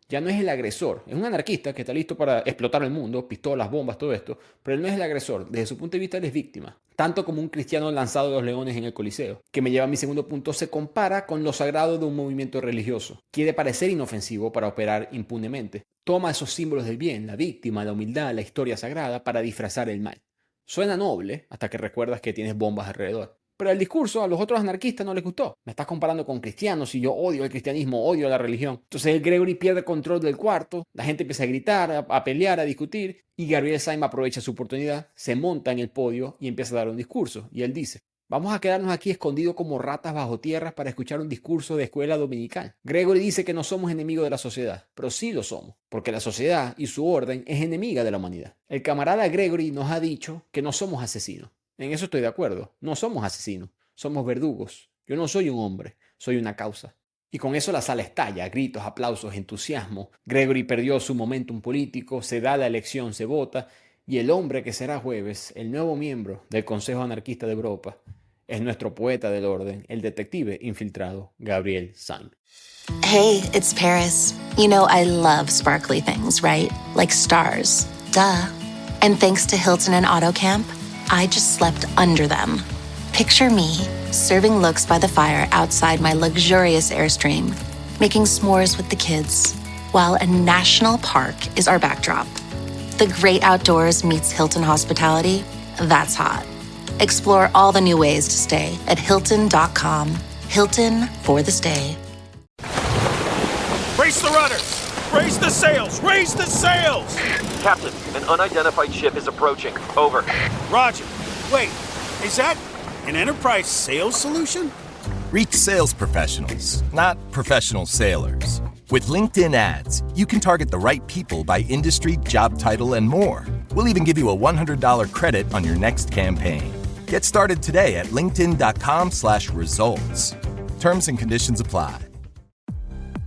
Ya no es el agresor, es un anarquista que está listo para explotar el mundo, pistolas, bombas, todo esto, pero él no es el agresor, desde su punto de vista él es víctima. Tanto como un cristiano lanzado de los leones en el Coliseo, que me lleva a mi segundo punto, se compara con lo sagrado de un movimiento religioso. Quiere parecer inofensivo para operar impunemente. Toma esos símbolos del bien, la víctima, la humildad, la historia sagrada, para disfrazar el mal. Suena noble hasta que recuerdas que tienes bombas alrededor. Pero el discurso a los otros anarquistas no les gustó. Me estás comparando con cristianos y yo odio el cristianismo, odio la religión. Entonces el Gregory pierde control del cuarto, la gente empieza a gritar, a pelear, a discutir, y Gabriel Syme aprovecha su oportunidad, se monta en el podio y empieza a dar un discurso. Y él dice: vamos a quedarnos aquí escondidos como ratas bajo tierra para escuchar un discurso de escuela dominical. Gregory dice que no somos enemigos de la sociedad, pero sí lo somos, porque la sociedad y su orden es enemiga de la humanidad. El camarada Gregory nos ha dicho que no somos asesinos. En eso estoy de acuerdo. No somos asesinos, somos verdugos. Yo no soy un hombre, soy una causa. Y con eso la sala estalla, gritos, aplausos, entusiasmo. Gregory perdió su momentum político, se da la elección, se vota, y el hombre que será jueves, el nuevo miembro del Consejo Anarquista de Europa, es nuestro poeta del orden, el detective infiltrado, Gabriel Syme. Hey, it's Paris. You know I love sparkly things, right? Like stars. Duh. And thanks to Hilton and AutoCamp, I just slept under them. Picture me, serving looks by the fire outside my luxurious Airstream, making s'mores with the kids, while a national park is our backdrop. The great outdoors meets Hilton hospitality. That's hot. Explore all the new ways to stay at Hilton.com. Hilton for the stay. Brace the rudders! Raise the sails! Raise the sails! Captain, an unidentified ship is approaching. Over. Roger. Wait, is that an Enterprise sales solution? Reach sales professionals, not professional sailors. With LinkedIn ads, you can target the right people by industry, job title, and more. We'll even give you a $100 credit on your next campaign. Get started today at linkedin.com/results. Terms and conditions apply.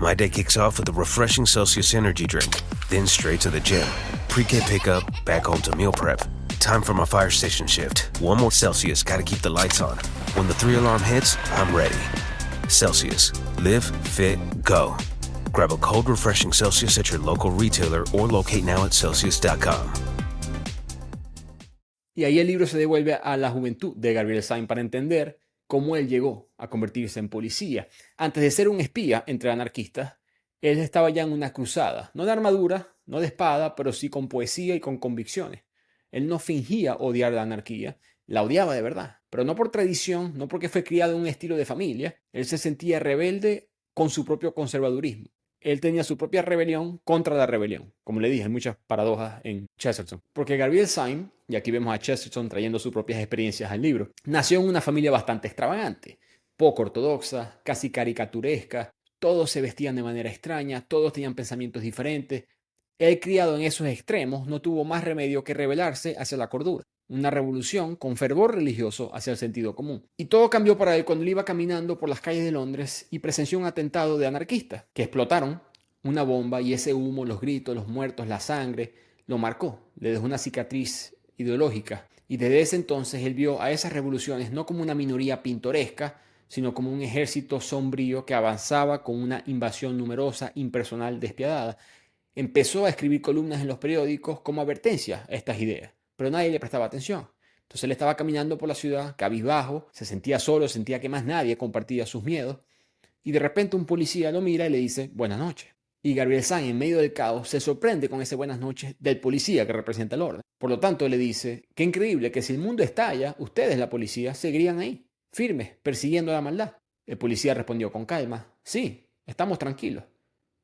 My day kicks off with a refreshing Celsius energy drink, then straight to the gym. Pre-K pickup, back home to meal prep. Time for my fire station shift. One more Celsius, gotta keep the lights on. When the 3-alarm hits, I'm ready. Celsius. Live, fit, go. Grab a cold, refreshing Celsius at your local retailer or locate now at Celsius.com. Y ahí el libro se devuelve a la juventud de Gabriel Syme para entender cómo él llegó a convertirse en policía. Antes de ser un espía entre anarquistas, él estaba ya en una cruzada, no de armadura, no de espada, pero sí con poesía y con convicciones. Él no fingía odiar la anarquía, la odiaba de verdad, pero no por tradición, no porque fue criado en un estilo de familia. Él se sentía rebelde con su propio conservadurismo. Él tenía su propia rebelión contra la rebelión. Como le dije, hay muchas paradojas en Chesterton. Porque Gabriel Syme, y aquí vemos a Chesterton trayendo sus propias experiencias al libro, nació en una familia bastante extravagante, poco ortodoxa, casi caricaturesca. Todos se vestían de manera extraña, todos tenían pensamientos diferentes. Él, criado en esos extremos, no tuvo más remedio que rebelarse hacia la cordura. Una revolución con fervor religioso hacia el sentido común. Y todo cambió para él cuando él iba caminando por las calles de Londres y presenció un atentado de anarquistas que explotaron una bomba, y ese humo, los gritos, los muertos, la sangre, lo marcó, le dejó una cicatriz ideológica. Y desde ese entonces él vio a esas revoluciones no como una minoría pintoresca, sino como un ejército sombrío que avanzaba con una invasión numerosa, impersonal, despiadada. Empezó a escribir columnas en los periódicos como advertencia a estas ideas, pero nadie le prestaba atención. Entonces él estaba caminando por la ciudad, cabizbajo, se sentía solo, sentía que más nadie compartía sus miedos, y de repente un policía lo mira y le dice buenas noches. Y Gabriel Syme, en medio del caos, se sorprende con ese buenas noches del policía que representa el orden. Por lo tanto, le dice: qué increíble que si el mundo estalla, ustedes, la policía, seguirían ahí, firmes, persiguiendo la maldad. El policía respondió con calma: sí, estamos tranquilos,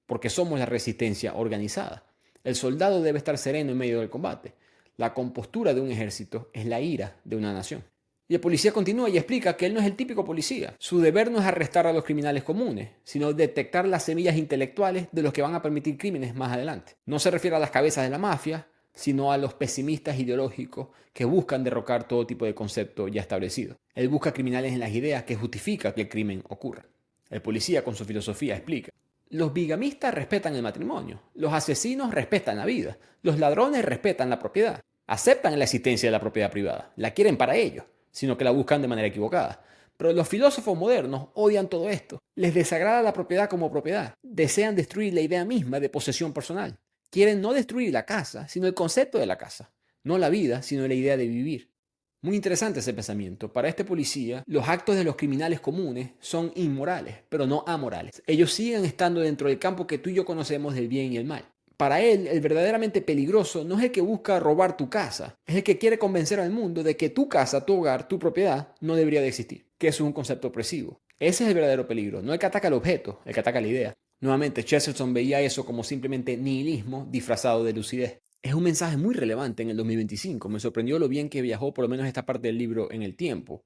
porque somos la resistencia organizada. El soldado debe estar sereno en medio del combate. La compostura de un ejército es la ira de una nación. Y el policía continúa y explica que él no es el típico policía. Su deber no es arrestar a los criminales comunes, sino detectar las semillas intelectuales de los que van a permitir crímenes más adelante. No se refiere a las cabezas de la mafia, sino a los pesimistas ideológicos que buscan derrocar todo tipo de concepto ya establecido. Él busca criminales en las ideas que justifican que el crimen ocurra. El policía, con su filosofía, explica: Los bigamistas respetan el matrimonio, los asesinos respetan la vida, los ladrones respetan la propiedad, aceptan la existencia de la propiedad privada, la quieren para ellos, sino que la buscan de manera equivocada. Pero los filósofos modernos odian todo esto, les desagrada la propiedad como propiedad, desean destruir la idea misma de posesión personal. Quieren no destruir la casa, sino el concepto de la casa, no la vida, sino la idea de vivir. Muy interesante ese pensamiento. Para este policía, los actos de los criminales comunes son inmorales, pero no amorales. Ellos siguen estando dentro del campo que tú y yo conocemos del bien y el mal. Para él, el verdaderamente peligroso no es el que busca robar tu casa, es el que quiere convencer al mundo de que tu casa, tu hogar, tu propiedad no debería de existir, que eso es un concepto opresivo. Ese es el verdadero peligro, no el que ataca el objeto, el que ataca la idea. Nuevamente, Chesterton veía eso como simplemente nihilismo disfrazado de lucidez. Es un mensaje muy relevante en el 2025. Me sorprendió lo bien que viajó por lo menos esta parte del libro en el tiempo.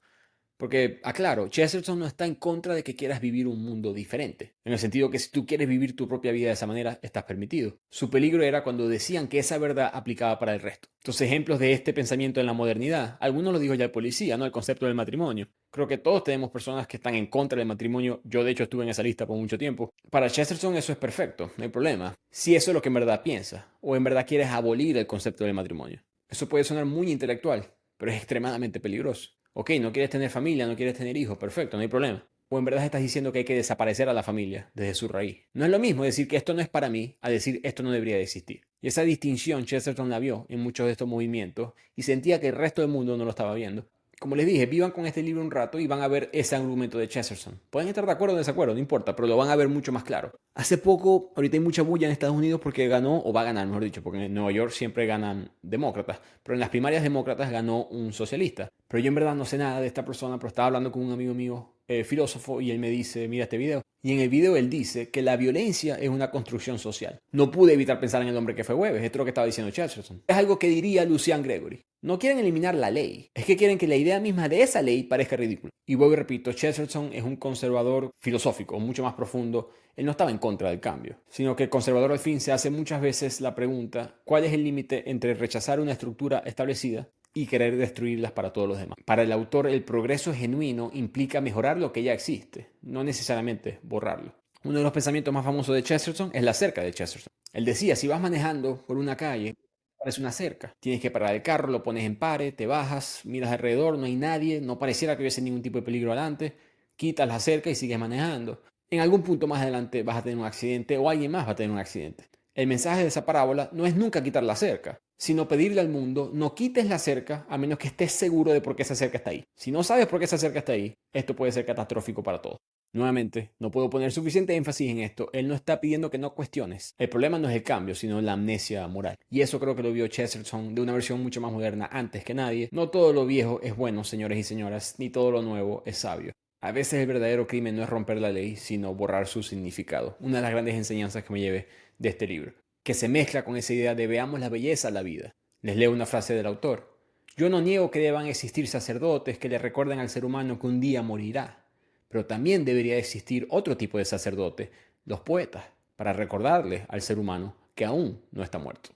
Porque, aclaro, Chesterton no está en contra de que quieras vivir un mundo diferente. En el sentido que si tú quieres vivir tu propia vida de esa manera, estás permitido. Su peligro era cuando decían que esa verdad aplicaba para el resto. Entonces, ejemplos de este pensamiento en la modernidad. Algunos lo dijo ya el policía, ¿no? El concepto del matrimonio. Creo que todos tenemos personas que están en contra del matrimonio. Yo, de hecho, estuve en esa lista por mucho tiempo. Para Chesterton eso es perfecto, no hay problema. Si eso es lo que en verdad piensas, o en verdad quieres abolir el concepto del matrimonio. Eso puede sonar muy intelectual, pero es extremadamente peligroso. Ok, no quieres tener familia, no quieres tener hijos, perfecto, no hay problema. O en verdad estás diciendo que hay que desaparecer a la familia desde su raíz. No es lo mismo decir que esto no es para mí a decir esto no debería de existir. Y esa distinción Chesterton la vio en muchos de estos movimientos y sentía que el resto del mundo no lo estaba viendo. Como les dije, vivan con este libro un rato y van a ver ese argumento de Chesterton. Pueden estar de acuerdo o desacuerdo, no importa, pero lo van a ver mucho más claro. Hace poco, ahorita hay mucha bulla en Estados Unidos porque ganó, o va a ganar, mejor dicho, porque en Nueva York siempre ganan demócratas, pero en las primarias demócratas ganó un socialista. Pero yo en verdad no sé nada de esta persona, pero estaba hablando con un amigo mío, filósofo, y él me dice, mira este video. Y en el video él dice que la violencia es una construcción social. No pude evitar pensar en el hombre que fue Webber, esto es lo que estaba diciendo Chesterton. Es algo que diría Lucian Gregory. No quieren eliminar la ley, es que quieren que la idea misma de esa ley parezca ridícula. Y vuelvo y repito, Chesterton es un conservador filosófico, mucho más profundo. Él no estaba en contra del cambio, sino que el conservador al fin se hace muchas veces la pregunta, ¿cuál es el límite entre rechazar una estructura establecida y querer destruirlas para todos los demás? Para el autor, el progreso genuino implica mejorar lo que ya existe, no necesariamente borrarlo. Uno de los pensamientos más famosos de Chesterton es la cerca de Chesterton. Él decía, si vas manejando por una calle, parece una cerca. Tienes que parar el carro, lo pones en pare, te bajas, miras alrededor, no hay nadie, no pareciera que hubiese ningún tipo de peligro adelante, quitas la cerca y sigues manejando. En algún punto más adelante vas a tener un accidente o alguien más va a tener un accidente. El mensaje de esa parábola no es nunca quitar la cerca, sino pedirle al mundo, no quites la cerca a menos que estés seguro de por qué esa cerca está ahí. Si no sabes por qué esa cerca está ahí, esto puede ser catastrófico para todos. Nuevamente, no puedo poner suficiente énfasis en esto. Él no está pidiendo que no cuestiones. El problema no es el cambio, sino la amnesia moral. Y eso creo que lo vio Chesterton de una versión mucho más moderna antes que nadie. No todo lo viejo es bueno, señores y señoras, ni todo lo nuevo es sabio. A veces el verdadero crimen no es romper la ley, sino borrar su significado. Una de las grandes enseñanzas que me llevé de este libro, que se mezcla con esa idea de veamos la belleza a la vida. Les leo una frase del autor. Yo no niego que deban existir sacerdotes que le recuerden al ser humano que un día morirá. Pero también debería existir otro tipo de sacerdote, los poetas, para recordarle al ser humano que aún no está muerto.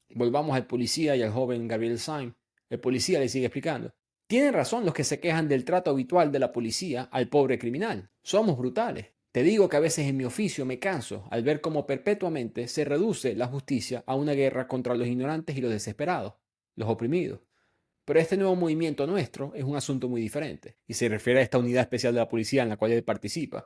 Volvamos al policía y al joven Gabriel Syme. El policía le sigue explicando. Tienen razón los que se quejan del trato habitual de la policía al pobre criminal. Somos brutales. Te digo que a veces en mi oficio me canso al ver cómo perpetuamente se reduce la justicia a una guerra contra los ignorantes y los desesperados, los oprimidos. Pero este nuevo movimiento nuestro es un asunto muy diferente, y se refiere a esta unidad especial de la policía en la cual él participa.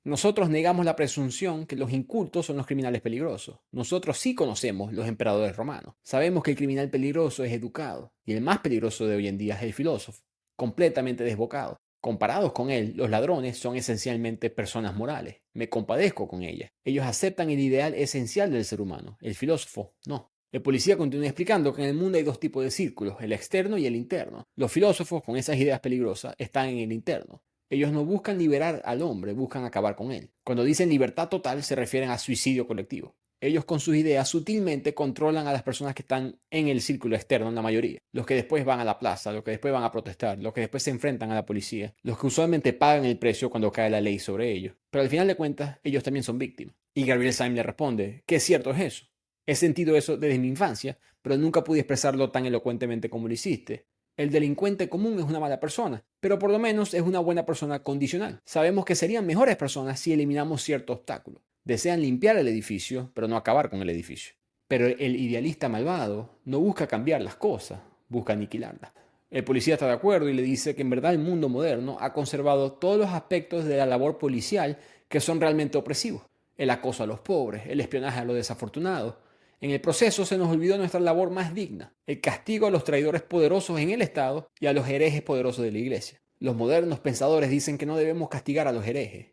Nosotros negamos la presunción que los incultos son los criminales peligrosos. Nosotros sí conocemos los emperadores romanos. Sabemos que el criminal peligroso es educado, y el más peligroso de hoy en día es el filósofo, completamente desbocado. Comparados con él, los ladrones son esencialmente personas morales. Me compadezco con ellas. Ellos aceptan el ideal esencial del ser humano, el filósofo no. El policía continúa explicando que en el mundo hay dos tipos de círculos, el externo y el interno. Los filósofos con esas ideas peligrosas están en el interno. Ellos no buscan liberar al hombre, buscan acabar con él. Cuando dicen libertad total se refieren a suicidio colectivo. Ellos con sus ideas sutilmente controlan a las personas que están en el círculo externo, en la mayoría. Los que después van a la plaza, los que después van a protestar, los que después se enfrentan a la policía, los que usualmente pagan el precio cuando cae la ley sobre ellos. Pero al final de cuentas, ellos también son víctimas. Y Gabriel Syme le responde, ¿qué cierto es eso? He sentido eso desde mi infancia, pero nunca pude expresarlo tan elocuentemente como lo hiciste. El delincuente común es una mala persona, pero por lo menos es una buena persona condicional. Sabemos que serían mejores personas si eliminamos cierto obstáculo. Desean limpiar el edificio, pero no acabar con el edificio. Pero el idealista malvado no busca cambiar las cosas, busca aniquilarlas. El policía está de acuerdo y le dice que en verdad el mundo moderno ha conservado todos los aspectos de la labor policial que son realmente opresivos. El acoso a los pobres, el espionaje a los desafortunados. En el proceso se nos olvidó nuestra labor más digna, el castigo a los traidores poderosos en el Estado y a los herejes poderosos de la Iglesia. Los modernos pensadores dicen que no debemos castigar a los herejes.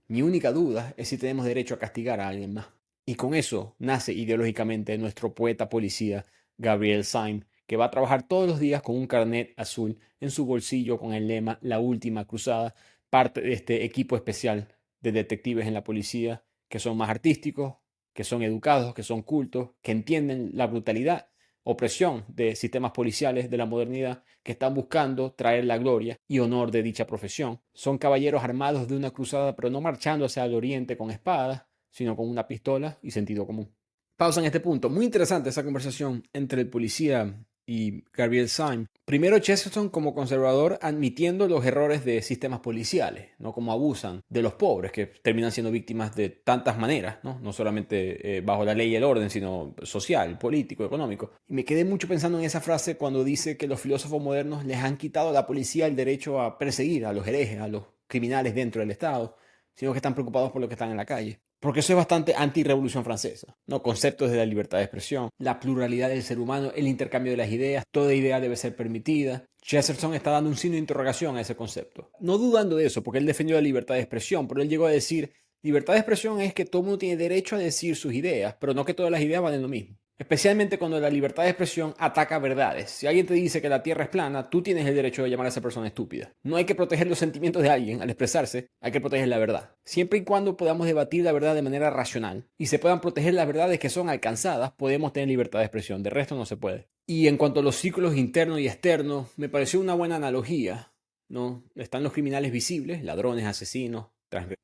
Mi única duda es si tenemos derecho a castigar a alguien más. Y con eso nace ideológicamente nuestro poeta policía Gabriel Syme, que va a trabajar todos los días con un carnet azul en su bolsillo con el lema La Última Cruzada, parte de este equipo especial de detectives en la policía que son más artísticos, que son educados, que son cultos, que entienden la brutalidad, opresión de sistemas policiales de la modernidad, que están buscando traer la gloria y honor de dicha profesión. Son caballeros armados de una cruzada, pero no marchando hacia el oriente con espadas, sino con una pistola y sentido común. Pausa en este punto. Muy interesante esa conversación entre el policía y Gabriel Syme. Primero, Chesterton como conservador admitiendo los errores de sistemas policiales, ¿no? Cómo abusan de los pobres, que terminan siendo víctimas de tantas maneras, no solamente bajo la ley y el orden, sino social, político, económico. Y me quedé mucho pensando en esa frase cuando dice que los filósofos modernos les han quitado a la policía el derecho a perseguir a los herejes, a los criminales dentro del Estado, sino que están preocupados por los que están en la calle. Porque eso es bastante anti-revolución francesa, ¿no? Conceptos de la libertad de expresión, la pluralidad del ser humano, el intercambio de las ideas, toda idea debe ser permitida. Chesterton está dando un signo de interrogación a ese concepto. No dudando de eso, porque él defendió la libertad de expresión, pero él llegó a decir, libertad de expresión es que todo el mundo tiene derecho a decir sus ideas, pero no que todas las ideas valen lo mismo. Especialmente cuando la libertad de expresión ataca verdades. Si alguien te dice que la Tierra es plana, tú tienes el derecho de llamar a esa persona estúpida. No hay que proteger los sentimientos de alguien al expresarse, hay que proteger la verdad. Siempre y cuando podamos debatir la verdad de manera racional y se puedan proteger las verdades que son alcanzadas, podemos tener libertad de expresión. De resto no se puede. Y en cuanto a los círculos internos y externos, me pareció una buena analogía, ¿no? Están los criminales visibles, ladrones, asesinos,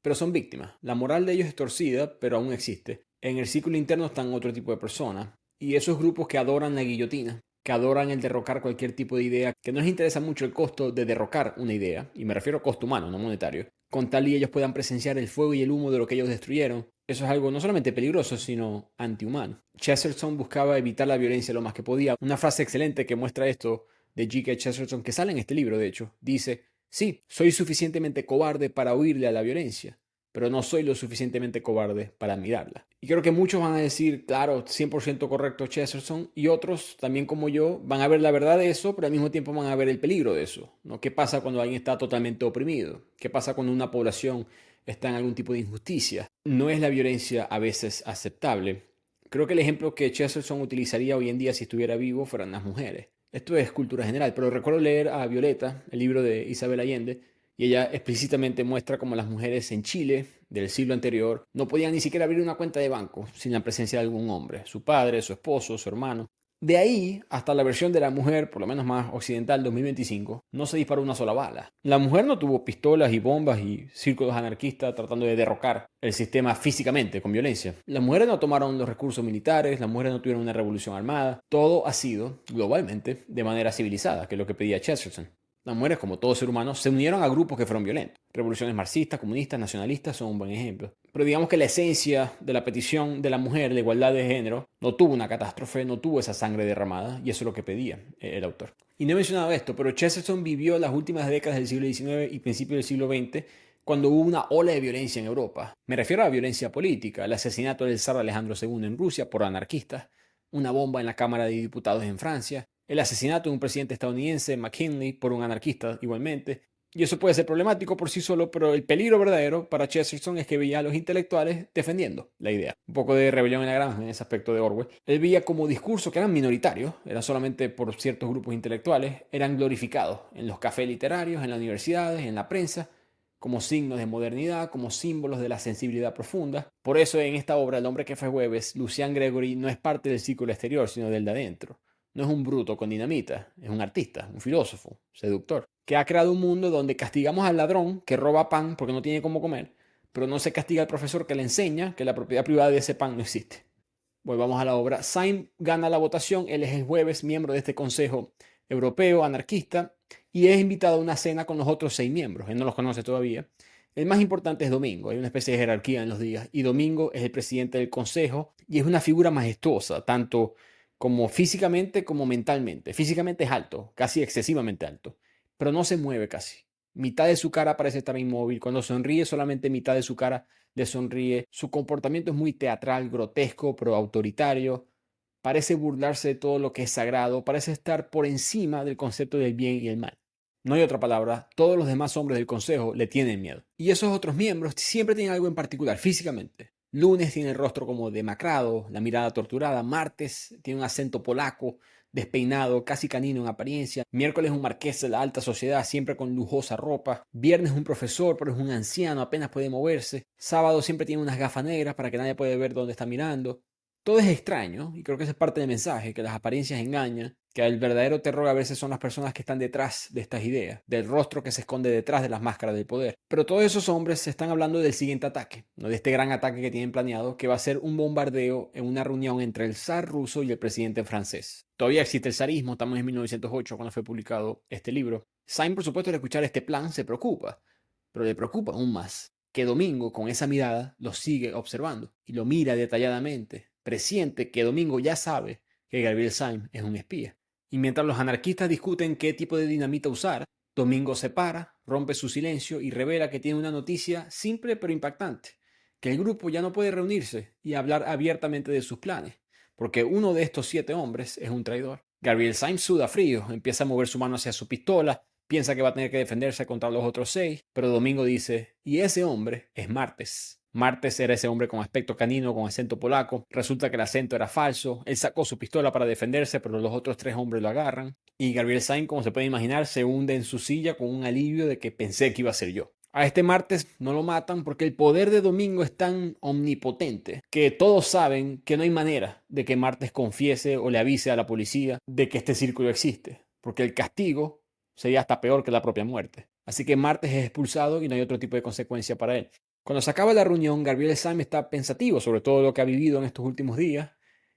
pero son víctimas. La moral de ellos es torcida, pero aún existe. En el círculo interno están otro tipo de personas. Y esos grupos que adoran la guillotina, que adoran el derrocar cualquier tipo de idea, que no les interesa mucho el costo de derrocar una idea, y me refiero a costo humano, no monetario, con tal y ellos puedan presenciar el fuego y el humo de lo que ellos destruyeron, eso es algo no solamente peligroso, sino antihumano. Chesterton buscaba evitar la violencia lo más que podía. Una frase excelente que muestra esto de G.K. Chesterton, que sale en este libro de hecho, dice, sí, soy suficientemente cobarde para huirle a la violencia, pero no soy lo suficientemente cobarde para admirarla. Y creo que muchos van a decir, claro, 100% correcto Chesterton, y otros, también como yo, van a ver la verdad de eso, pero al mismo tiempo van a ver el peligro de eso, ¿no? ¿Qué pasa cuando alguien está totalmente oprimido? ¿Qué pasa cuando una población está en algún tipo de injusticia? ¿No es la violencia a veces aceptable? Creo que el ejemplo que Chesterton utilizaría hoy en día si estuviera vivo fueran las mujeres. Esto es cultura general, pero recuerdo leer a Violeta, el libro de Isabel Allende, y ella explícitamente muestra cómo las mujeres en Chile del siglo anterior no podían ni siquiera abrir una cuenta de banco sin la presencia de algún hombre, su padre, su esposo, su hermano. De ahí hasta la versión de la mujer, por lo menos más occidental, 2025, no se disparó una sola bala. La mujer no tuvo pistolas y bombas y círculos anarquistas tratando de derrocar el sistema físicamente, con violencia. Las mujeres no tomaron los recursos militares, las mujeres no tuvieron una revolución armada. Todo ha sido, globalmente, de manera civilizada, que es lo que pedía Chesterton. Las mujeres, como todo ser humano, se unieron a grupos que fueron violentos. Revoluciones marxistas, comunistas, nacionalistas son un buen ejemplo. Pero digamos que la esencia de la petición de la mujer, la igualdad de género, no tuvo una catástrofe, no tuvo esa sangre derramada, y eso es lo que pedía el autor. Y no he mencionado esto, pero Chesterton vivió las últimas décadas del siglo XIX y principios del siglo XX cuando hubo una ola de violencia en Europa. Me refiero a la violencia política, el asesinato del zar Alejandro II en Rusia por anarquistas, una bomba en la Cámara de Diputados en Francia, el asesinato de un presidente estadounidense, McKinley, por un anarquista igualmente. Y eso puede ser problemático por sí solo, pero el peligro verdadero para Chesterton es que veía a los intelectuales defendiendo la idea. Un poco de rebelión en la granja en ese aspecto de Orwell. Él veía como discursos que eran minoritarios, eran solamente por ciertos grupos intelectuales, eran glorificados en los cafés literarios, en las universidades, en la prensa, como signos de modernidad, como símbolos de la sensibilidad profunda. Por eso en esta obra, El hombre que fue jueves, Lucian Gregory no es parte del círculo exterior, sino del de adentro. No es un bruto con dinamita, es un artista, un filósofo, seductor, que ha creado un mundo donde castigamos al ladrón que roba pan porque no tiene cómo comer, pero no se castiga al profesor que le enseña que la propiedad privada de ese pan no existe. Volvamos a la obra. Syme gana la votación, él es el jueves miembro de este Consejo Europeo anarquista y es invitado a una cena con los otros 6 miembros, él no los conoce todavía. El más importante es Domingo, hay una especie de jerarquía en los días, y Domingo es el presidente del consejo y es una figura majestuosa, tanto como físicamente como mentalmente. Físicamente es alto, casi excesivamente alto, pero no se mueve casi. Mitad de su cara parece estar inmóvil, cuando sonríe solamente mitad de su cara le sonríe. Su comportamiento es muy teatral, grotesco, pero autoritario. Parece burlarse de todo lo que es sagrado, parece estar por encima del concepto del bien y el mal. No hay otra palabra, todos los demás hombres del consejo le tienen miedo. Y esos otros miembros siempre tienen algo en particular, físicamente. Lunes tiene el rostro como demacrado, la mirada torturada. Martes tiene un acento polaco, despeinado, casi canino en apariencia. Miércoles un marqués de la alta sociedad, siempre con lujosa ropa. Viernes un profesor, pero es un anciano, apenas puede moverse. Sábado siempre tiene unas gafas negras para que nadie pueda ver dónde está mirando. Todo es extraño, y creo que esa es parte del mensaje, que las apariencias engañan, que el verdadero terror a veces son las personas que están detrás de estas ideas, del rostro que se esconde detrás de las máscaras del poder. Pero todos esos hombres se están hablando del siguiente ataque, ¿no? De este gran ataque que tienen planeado, que va a ser un bombardeo en una reunión entre el zar ruso y el presidente francés. Todavía existe el zarismo, estamos en 1908 cuando fue publicado este libro. Syme, por supuesto, al escuchar este plan se preocupa, pero le preocupa aún más que Domingo, con esa mirada, lo sigue observando y lo mira detalladamente. Presiente que Domingo ya sabe que Gabriel Syme es un espía. Y mientras los anarquistas discuten qué tipo de dinamita usar, Domingo se para, rompe su silencio y revela que tiene una noticia simple pero impactante, que el grupo ya no puede reunirse y hablar abiertamente de sus planes, porque uno de estos 7 hombres es un traidor. Gabriel Syme suda frío, empieza a mover su mano hacia su pistola, piensa que va a tener que defenderse contra los otros 6, pero Domingo dice, y ese hombre es Martes. Martes era ese hombre con aspecto canino, con acento polaco. Resulta que el acento era falso. Él sacó su pistola para defenderse, pero los otros 3 hombres lo agarran. Y Gabriel Syme, como se puede imaginar, se hunde en su silla con un alivio de que pensé que iba a ser yo. A este Martes no lo matan porque el poder de Domingo es tan omnipotente que todos saben que no hay manera de que Martes confiese o le avise a la policía de que este círculo existe, porque el castigo sería hasta peor que la propia muerte. Así que Martes es expulsado y no hay otro tipo de consecuencia para él. Cuando se acaba la reunión, Gabriel Syme está pensativo sobre todo lo que ha vivido en estos últimos días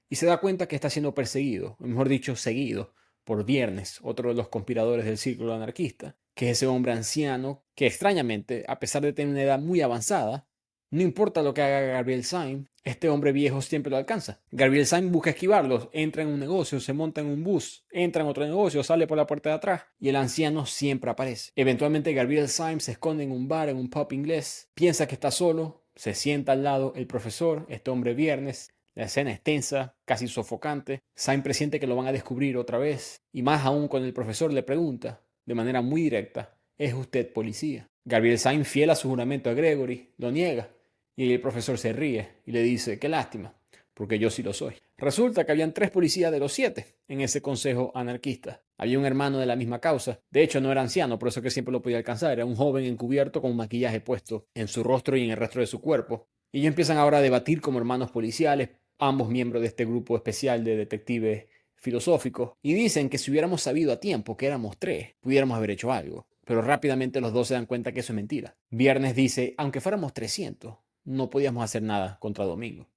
y se da cuenta que está siendo perseguido, o mejor dicho, seguido, por Viernes, otro de los conspiradores del círculo anarquista, que es ese hombre anciano que extrañamente, a pesar de tener una edad muy avanzada, no importa lo que haga Gabriel Syme, este hombre viejo siempre lo alcanza. Gabriel Syme busca esquivarlos, entra en un negocio, se monta en un bus, entra en otro negocio, sale por la puerta de atrás y el anciano siempre aparece. Eventualmente Gabriel Syme se esconde en un bar, en un pub inglés, piensa que está solo, se sienta al lado el profesor, este hombre Viernes. La escena es tensa, casi sofocante. Syme presiente que lo van a descubrir otra vez y más aún cuando el profesor le pregunta, de manera muy directa, ¿es usted policía? Gabriel Syme, fiel a su juramento a Gregory, lo niega. Y el profesor se ríe y le dice, qué lástima, porque yo sí lo soy. Resulta que habían 3 policías de los 7 en ese consejo anarquista. Había un hermano de la misma causa. De hecho, no era anciano, por eso que siempre lo podía alcanzar. Era un joven encubierto con un maquillaje puesto en su rostro y en el resto de su cuerpo. Y ellos empiezan ahora a debatir como hermanos policiales, ambos miembros de este grupo especial de detectives filosóficos. Y dicen que si hubiéramos sabido a tiempo que éramos 3, pudiéramos haber hecho algo. Pero rápidamente los 2 se dan cuenta que eso es mentira. Viernes dice, aunque fuéramos 300, no podíamos hacer nada contra Domingo.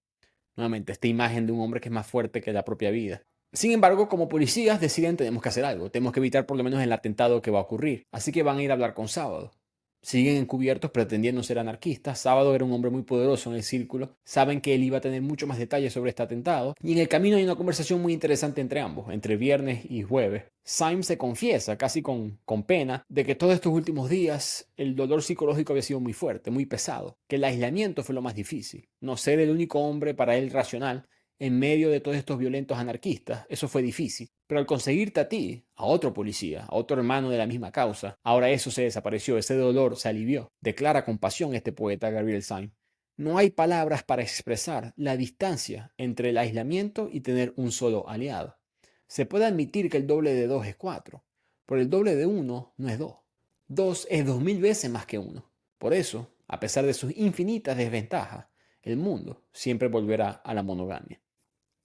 Nuevamente, esta imagen de un hombre que es más fuerte que la propia vida. Sin embargo, como policías deciden tenemos que hacer algo. Tenemos que evitar por lo menos el atentado que va a ocurrir. Así que van a ir a hablar con Sábado. Siguen encubiertos pretendiendo ser anarquistas. Sábado era un hombre muy poderoso en el círculo. Saben que él iba a tener mucho más detalles sobre este atentado. Y en el camino hay una conversación muy interesante entre ambos, entre Viernes y Jueves. Syme se confiesa, casi con pena, de que todos estos últimos días el dolor psicológico había sido muy fuerte, muy pesado. Que el aislamiento fue lo más difícil. No ser el único hombre para él racional en medio de todos estos violentos anarquistas, eso fue difícil. Pero al conseguirte a ti, a otro policía, a otro hermano de la misma causa, ahora eso se desapareció, ese dolor se alivió. Declara con pasión este poeta Gabriel Syme. No hay palabras para expresar la distancia entre el aislamiento y tener un solo aliado. Se puede admitir que el doble de 2 es 4, pero el doble de 1 no es 2. 2 es 2000 veces más que 1. Por eso, a pesar de sus infinitas desventajas, el mundo siempre volverá a la monogamia.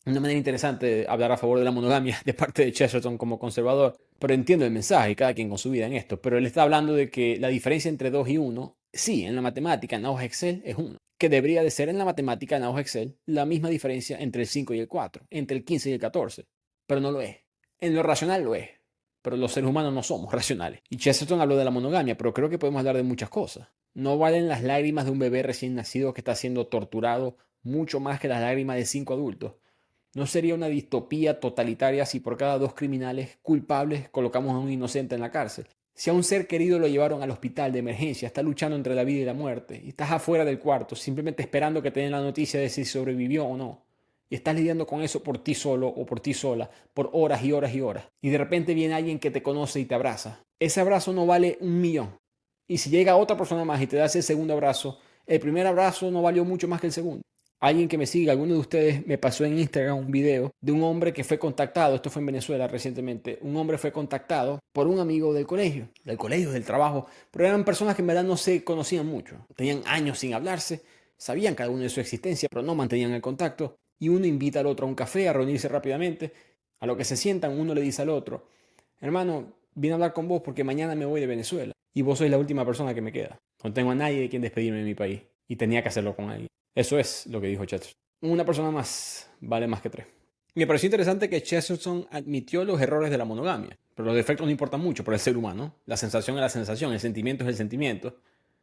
Una manera interesante de hablar a favor de la monogamia de parte de Chesterton como conservador, pero entiendo el mensaje, cada quien con su vida en esto, pero él está hablando de que la diferencia entre 2 y 1, sí, en la matemática, en la hoja Excel, es 1, que debería de ser en la matemática, en la hoja Excel, la misma diferencia entre el 5 y el 4, entre el 15 y el 14, pero no lo es. En lo racional lo es, pero los seres humanos no somos racionales. Y Chesterton habló de la monogamia, pero creo que podemos hablar de muchas cosas. No valen las lágrimas de un bebé recién nacido que está siendo torturado mucho más que las lágrimas de 5 adultos. ¿No sería una distopía totalitaria si por cada 2 criminales culpables colocamos a un inocente en la cárcel? Si a un ser querido lo llevaron al hospital de emergencia, está luchando entre la vida y la muerte, y estás afuera del cuarto simplemente esperando que te den la noticia de si sobrevivió o no, y estás lidiando con eso por ti solo o por ti sola, por horas y horas y horas, y de repente viene alguien que te conoce y te abraza. Ese abrazo no vale 1.000.000. Y si llega otra persona más y te da ese segundo abrazo, el primer abrazo no valió mucho más que el segundo. Alguien que me siga, alguno de ustedes me pasó en Instagram un video de un hombre que fue contactado, esto fue en Venezuela recientemente, un hombre fue contactado por un amigo del colegio, del trabajo, pero eran personas que en verdad no se conocían mucho, tenían años sin hablarse, sabían cada uno de su existencia, pero no mantenían el contacto, y uno invita al otro a un café, a reunirse rápidamente, a lo que se sientan, uno le dice al otro, hermano, vine a hablar con vos porque mañana me voy de Venezuela, y vos sois la última persona que me queda, no tengo a nadie de quien despedirme de mi país, y tenía que hacerlo con alguien. Eso es lo que dijo Chesterton. Una persona más vale más que 3. Me pareció interesante que Chesterton admitió los errores de la monogamia, pero los defectos no importan mucho por el ser humano. La sensación es la sensación, el sentimiento es el sentimiento.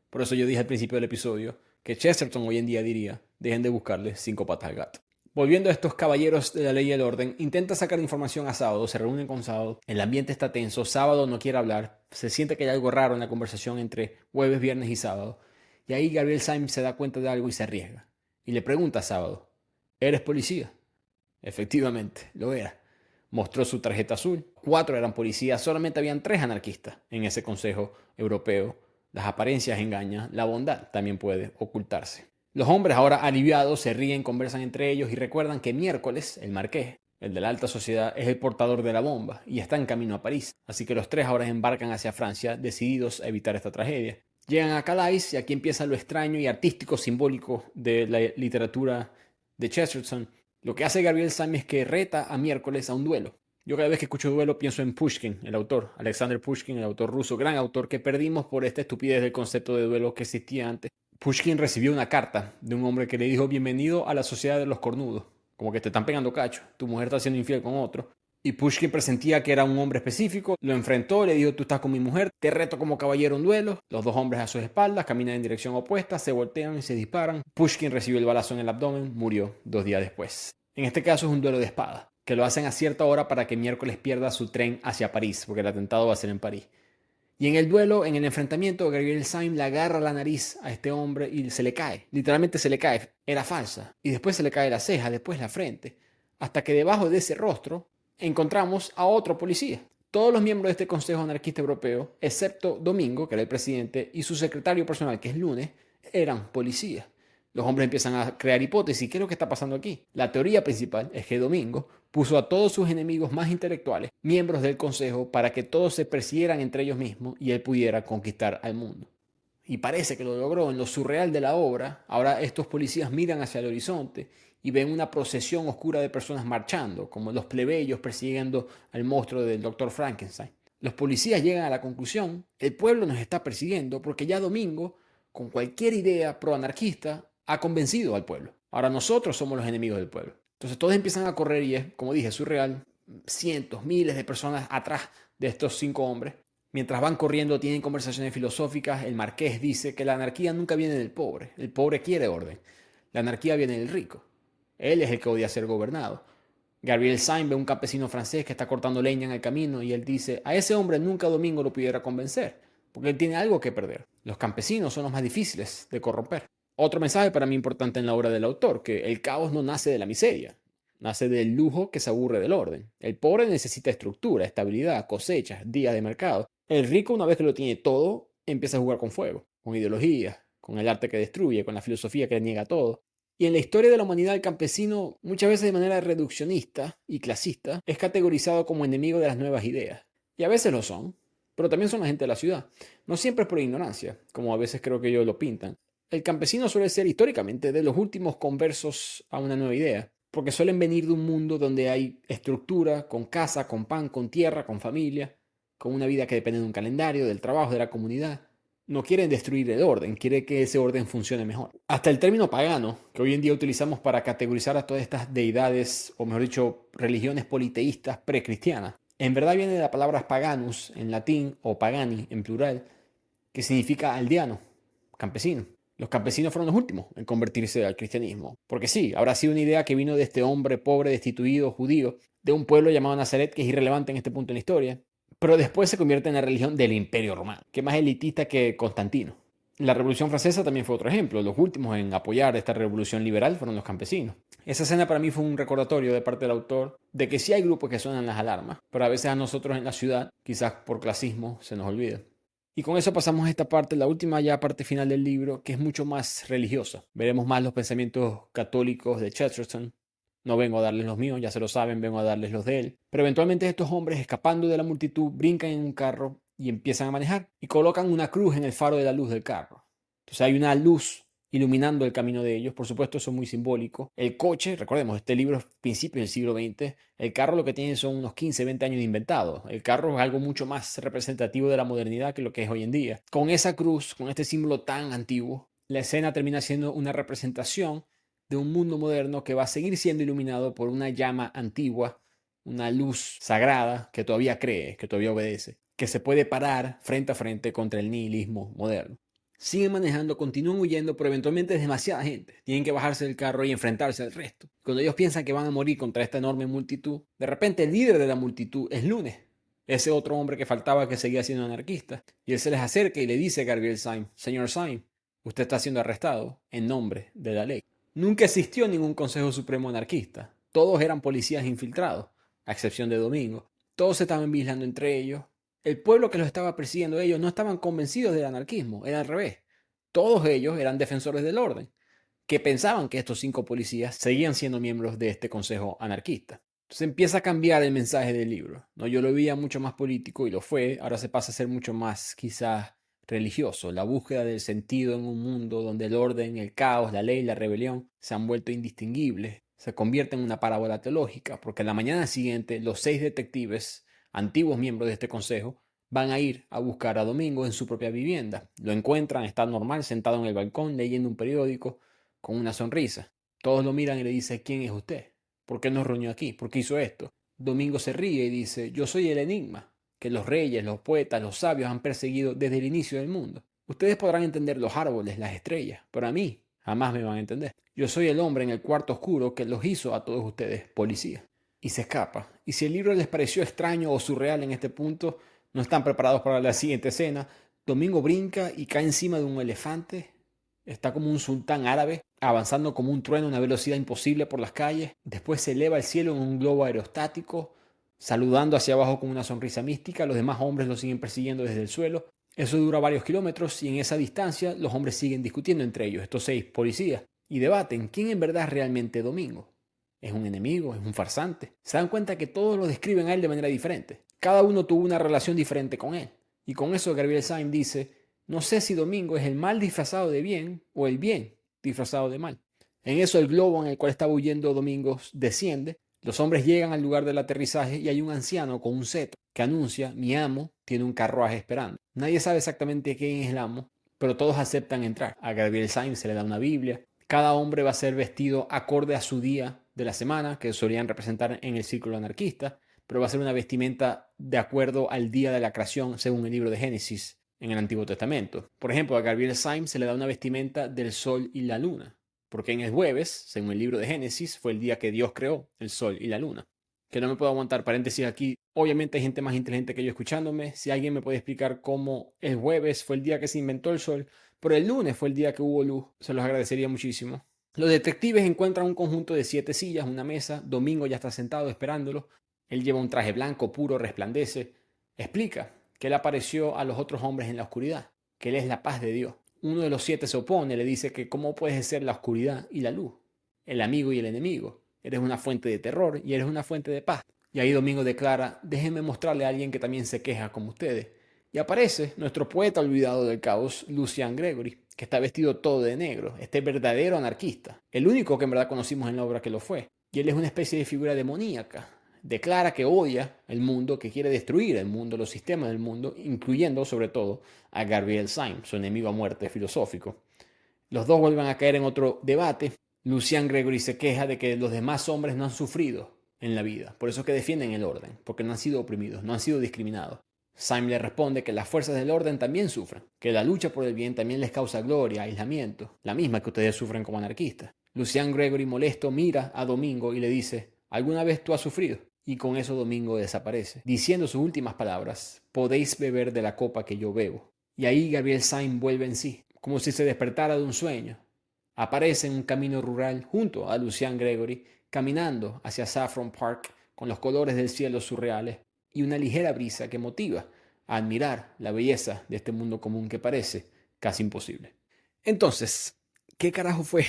Por eso yo dije al principio del episodio que Chesterton hoy en día diría, dejen de buscarle 5 patas al gato. Volviendo a estos caballeros de la ley y el orden, intenta sacar información a Sábado, se reúnen con Sábado, el ambiente está tenso, Sábado no quiere hablar, se siente que hay algo raro en la conversación entre jueves, viernes y sábado. Y ahí Gabriel Syme se da cuenta de algo y se arriesga. Y le pregunta a Sábado, ¿eres policía? Efectivamente, lo era. Mostró su tarjeta azul. 4 eran policías, solamente habían 3 anarquistas en ese Consejo Europeo. Las apariencias engañan, la bondad también puede ocultarse. Los hombres ahora aliviados se ríen, conversan entre ellos y recuerdan que miércoles, el marqués, el de la alta sociedad, es el portador de la bomba y está en camino a París. Así que los 3 ahora embarcan hacia Francia, decididos a evitar esta tragedia. Llegan a Calais y aquí empieza lo extraño y artístico simbólico de la literatura de Chesterton. Lo que hace Gabriel Syme es que reta a miércoles a un duelo. Yo cada vez que escucho duelo pienso en Pushkin, el autor, Alexander Pushkin, el autor ruso, gran autor que perdimos por esta estupidez del concepto de duelo que existía antes. Pushkin recibió una carta de un hombre que le dijo bienvenido a la sociedad de los cornudos, como que te están pegando cacho, tu mujer está siendo infiel con otro. Y Pushkin presentía que era un hombre específico, lo enfrentó, le dijo tú estás con mi mujer, te reto como caballero un duelo. Los 2 hombres a sus espaldas caminan en dirección opuesta, se voltean y se disparan. Pushkin recibió el balazo en el abdomen, murió 2 días después. En este caso es un duelo de espada, que lo hacen a cierta hora para que miércoles pierda su tren hacia París, porque el atentado va a ser en París. Y en el duelo, en el enfrentamiento, Gabriel Syme le agarra la nariz a este hombre y se le cae. Literalmente se le cae, era falsa. Y después se le cae la ceja, después la frente, hasta que debajo de ese rostro encontramos a otro policía. Todos los miembros de este Consejo Anarquista Europeo, excepto Domingo, que era el presidente, y su secretario personal, que es Lunes, eran policías. Los hombres empiezan a crear hipótesis. ¿Qué es lo que está pasando aquí? La teoría principal es que Domingo puso a todos sus enemigos más intelectuales, miembros del Consejo, para que todos se persiguieran entre ellos mismos y él pudiera conquistar al mundo. Y parece que lo logró. En lo surreal de la obra, ahora estos policías miran hacia el horizonte y ven una procesión oscura de personas marchando, como los plebeyos persiguiendo al monstruo del Dr. Frankenstein. Los policías llegan a la conclusión, el pueblo nos está persiguiendo porque ya Domingo, con cualquier idea pro-anarquista, ha convencido al pueblo. Ahora nosotros somos los enemigos del pueblo. Entonces todos empiezan a correr y es, como dije, surreal. Cientos, miles de personas atrás de estos 5 hombres. Mientras van corriendo tienen conversaciones filosóficas. El marqués dice que la anarquía nunca viene del pobre. El pobre quiere orden. La anarquía viene del rico. Él es el que odia ser gobernado. Gabriel Syme ve un campesino francés que está cortando leña en el camino y él dice, a ese hombre nunca Domingo lo pudiera convencer, porque él tiene algo que perder. Los campesinos son los más difíciles de corromper. Otro mensaje para mí importante en la obra del autor, que el caos no nace de la miseria, nace del lujo que se aburre del orden. El pobre necesita estructura, estabilidad, cosechas, días de mercado. El rico, una vez que lo tiene todo, empieza a jugar con fuego, con ideologías, con el arte que destruye, con la filosofía que niega todo. Y en la historia de la humanidad, el campesino, muchas veces de manera reduccionista y clasista, es categorizado como enemigo de las nuevas ideas. Y a veces lo son, pero también son la gente de la ciudad. No siempre es por ignorancia, como a veces creo que ellos lo pintan. El campesino suele ser históricamente de los últimos conversos a una nueva idea, porque suelen venir de un mundo donde hay estructura, con casa, con pan, con tierra, con familia, con una vida que depende de un calendario, del trabajo, de la comunidad. No quieren destruir el orden, quieren que ese orden funcione mejor. Hasta el término pagano, que hoy en día utilizamos para categorizar a todas estas deidades, o mejor dicho, religiones politeístas precristianas, En verdad viene de la palabra paganus en latín o pagani en plural, que significa aldeano, campesino. Los campesinos fueron los últimos en convertirse al cristianismo. Porque sí, habrá sido una idea que vino de este hombre pobre, destituido, judío, de un pueblo llamado Nazaret, que es irrelevante en este punto en la historia, pero después se convierte en la religión del Imperio Romano, que es más elitista que Constantino. La Revolución Francesa también fue otro ejemplo. Los últimos en apoyar esta revolución liberal fueron los campesinos. Esa escena para mí fue un recordatorio de parte del autor de que sí hay grupos que suenan las alarmas, pero a veces a nosotros en la ciudad, quizás por clasismo, se nos olvida. Y con eso pasamos a esta parte, la última ya parte final del libro, que es mucho más religiosa. Veremos más los pensamientos católicos de Chesterton. No vengo a darles los míos, ya se lo saben, vengo a darles los de él. Pero eventualmente estos hombres, escapando de la multitud, brincan en un carro y empiezan a manejar. Y colocan una cruz en el faro de la luz del carro. Entonces hay una luz iluminando el camino de ellos. Por supuesto, eso es muy simbólico. El coche, recordemos, este libro es principios del siglo XX. El carro lo que tiene son unos 15, 20 años de inventado. El carro es algo mucho más representativo de la modernidad que lo que es hoy en día. Con esa cruz, con este símbolo tan antiguo, la escena termina siendo una representación de un mundo moderno que va a seguir siendo iluminado por una llama antigua, una luz sagrada que todavía cree, que todavía obedece, que se puede parar frente a frente contra el nihilismo moderno. Siguen manejando, continúan huyendo, pero eventualmente es demasiada gente. Tienen que bajarse del carro y enfrentarse al resto. Cuando ellos piensan que van a morir contra esta enorme multitud, de repente el líder de la multitud es Lunes, ese otro hombre que faltaba que seguía siendo anarquista. Y él se les acerca y le dice a Gabriel Syme: Señor Syme, usted está siendo arrestado en nombre de la ley. Nunca existió ningún Consejo Supremo anarquista. Todos eran policías infiltrados, a excepción de Domingo. Todos se estaban vigilando entre ellos. El pueblo que los estaba persiguiendo, ellos no estaban convencidos del anarquismo, era al revés. Todos ellos eran defensores del orden, que pensaban que estos 5 policías seguían siendo miembros de este consejo anarquista. Entonces empieza a cambiar el mensaje del libro, ¿no? Yo lo veía mucho más político y lo fue, ahora se pasa a ser mucho más quizás religioso. La búsqueda del sentido en un mundo donde el orden, el caos, la ley, la rebelión se han vuelto indistinguibles. Se convierte en una parábola teológica, porque la mañana siguiente los 6 detectives, antiguos miembros de este consejo, van a ir a buscar a Domingo en su propia vivienda. Lo encuentran, está normal, sentado en el balcón, leyendo un periódico, con una sonrisa. Todos lo miran y le dicen: ¿quién es usted? ¿Por qué nos reunió aquí? ¿Por qué hizo esto? Domingo se ríe y dice: yo soy el enigma que los reyes, los poetas, los sabios han perseguido desde el inicio del mundo. Ustedes podrán entender los árboles, las estrellas, pero a mí jamás me van a entender. Yo soy el hombre en el cuarto oscuro que los hizo a todos ustedes policías. Y se escapa. Y si el libro les pareció extraño o surreal en este punto, no están preparados para la siguiente escena. Domingo brinca y cae encima de un elefante. Está como un sultán árabe, avanzando como un trueno a una velocidad imposible por las calles. Después se eleva al cielo en un globo aerostático, saludando hacia abajo con una sonrisa mística. Los demás hombres lo siguen persiguiendo desde el suelo. Eso dura varios kilómetros y en esa distancia los hombres siguen discutiendo entre ellos, estos 6 policías, y debaten quién en verdad es realmente Domingo. ¿Es un enemigo? ¿Es un farsante? Se dan cuenta que todos lo describen a él de manera diferente. Cada uno tuvo una relación diferente con él. Y con eso Gabriel Syme dice: no sé si Domingo es el mal disfrazado de bien o el bien disfrazado de mal. En eso el globo en el cual estaba huyendo Domingo desciende. Los hombres llegan al lugar del aterrizaje y hay un anciano con un cetro que anuncia: mi amo tiene un carruaje esperando. Nadie sabe exactamente quién es el amo, pero todos aceptan entrar. A Gabriel Syme se le da una Biblia. Cada hombre va a ser vestido acorde a su día de la semana, que solían representar en el círculo anarquista, pero va a ser una vestimenta de acuerdo al día de la creación según el libro de Génesis en el Antiguo Testamento. Por ejemplo, a Gabriel Syme se le da una vestimenta del sol y la luna, porque en el jueves, según el libro de Génesis, fue el día que Dios creó el sol y la luna. Que no me puedo aguantar, paréntesis aquí, obviamente hay gente más inteligente que yo escuchándome. Si alguien me puede explicar cómo el jueves fue el día que se inventó el sol, pero el lunes fue el día que hubo luz, se los agradecería muchísimo. Los detectives encuentran un conjunto de 7 sillas, una mesa. Domingo ya está sentado esperándolo. Él lleva un traje blanco, puro, resplandece. Explica que él apareció a los otros hombres en la oscuridad, que él es la paz de Dios. Uno de los 7 se opone, le dice que cómo puedes ser la oscuridad y la luz, el amigo y el enemigo. Eres una fuente de terror y eres una fuente de paz. Y ahí Domingo declara: déjenme mostrarle a alguien que también se queja como ustedes. Y aparece nuestro poeta olvidado del caos, Lucian Gregory, que está vestido todo de negro, este verdadero anarquista, el único que en verdad conocimos en la obra que lo fue. Y él es una especie de figura demoníaca. Declara que odia el mundo, que quiere destruir el mundo, los sistemas del mundo, incluyendo sobre todo a Gabriel Syme, su enemigo a muerte filosófico. Los dos vuelven a caer en otro debate. Lucian Gregory se queja de que los demás hombres no han sufrido en la vida. Por eso es que defienden el orden, porque no han sido oprimidos, no han sido discriminados. Syme le responde que las fuerzas del orden también sufren, que la lucha por el bien también les causa gloria, aislamiento, la misma que ustedes sufren como anarquistas. Lucian Gregory, molesto, mira a Domingo y le dice: ¿alguna vez tú has sufrido? Y con eso Domingo desaparece, diciendo sus últimas palabras: podéis beber de la copa que yo bebo. Y ahí Gabriel Syme vuelve en sí, como si se despertara de un sueño. Aparece en un camino rural junto a Lucian Gregory, caminando hacia Saffron Park con los colores del cielo surreales y una ligera brisa que motiva a admirar la belleza de este mundo común que parece casi imposible. Entonces, ¿qué carajo fue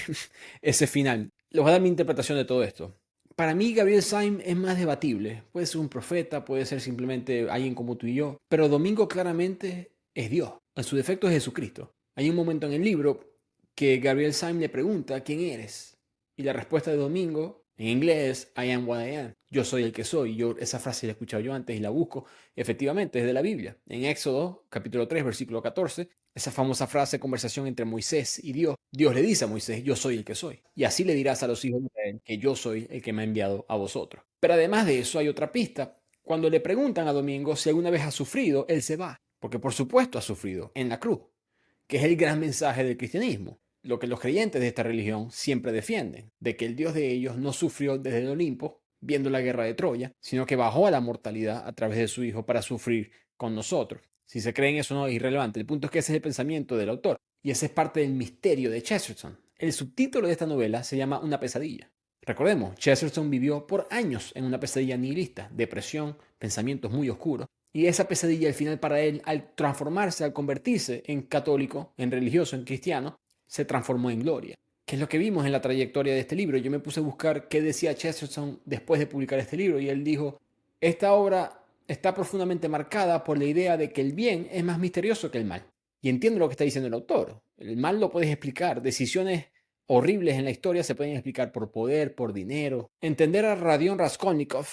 ese final? Les voy a dar mi interpretación de todo esto. Para mí, Gabriel Syme es más debatible. Puede ser un profeta, puede ser simplemente alguien como tú y yo, pero Domingo claramente es Dios. En su defecto es Jesucristo. Hay un momento en el libro que Gabriel Syme le pregunta: ¿quién eres? Y la respuesta de Domingo, en inglés, I am what I am. Yo soy el que soy. Esa frase la he escuchado yo antes y la busco. Efectivamente, es de la Biblia. En Éxodo, capítulo 3, versículo 14, esa famosa frase, conversación entre Moisés y Dios. Dios le dice a Moisés: yo soy el que soy. Y así le dirás a los hijos de Israel que yo soy el que me ha enviado a vosotros. Pero además de eso hay otra pista. Cuando le preguntan a Domingo si alguna vez ha sufrido, él se va. Porque por supuesto ha sufrido en la cruz, que es el gran mensaje del cristianismo. Lo que los creyentes de esta religión siempre defienden, de que el Dios de ellos no sufrió desde el Olimpo, viendo la guerra de Troya, sino que bajó a la mortalidad a través de su Hijo para sufrir con nosotros. Si se creen eso no es irrelevante. El punto es que ese es el pensamiento del autor, y ese es parte del misterio de Chesterton. El subtítulo de esta novela se llama Una pesadilla. Recordemos, Chesterton vivió por años en una pesadilla nihilista, depresión, pensamientos muy oscuros, y esa pesadilla al final para él, al transformarse, al convertirse en católico, en religioso, en cristiano, se transformó en gloria, que es lo que vimos en la trayectoria de este libro. Yo me puse a buscar qué decía Chesterton después de publicar este libro y él dijo: esta obra está profundamente marcada por la idea de que el bien es más misterioso que el mal. Y entiendo lo que está diciendo el autor. El mal lo puedes explicar. Decisiones horribles en la historia se pueden explicar por poder, por dinero. Entender a Rodion Raskolnikov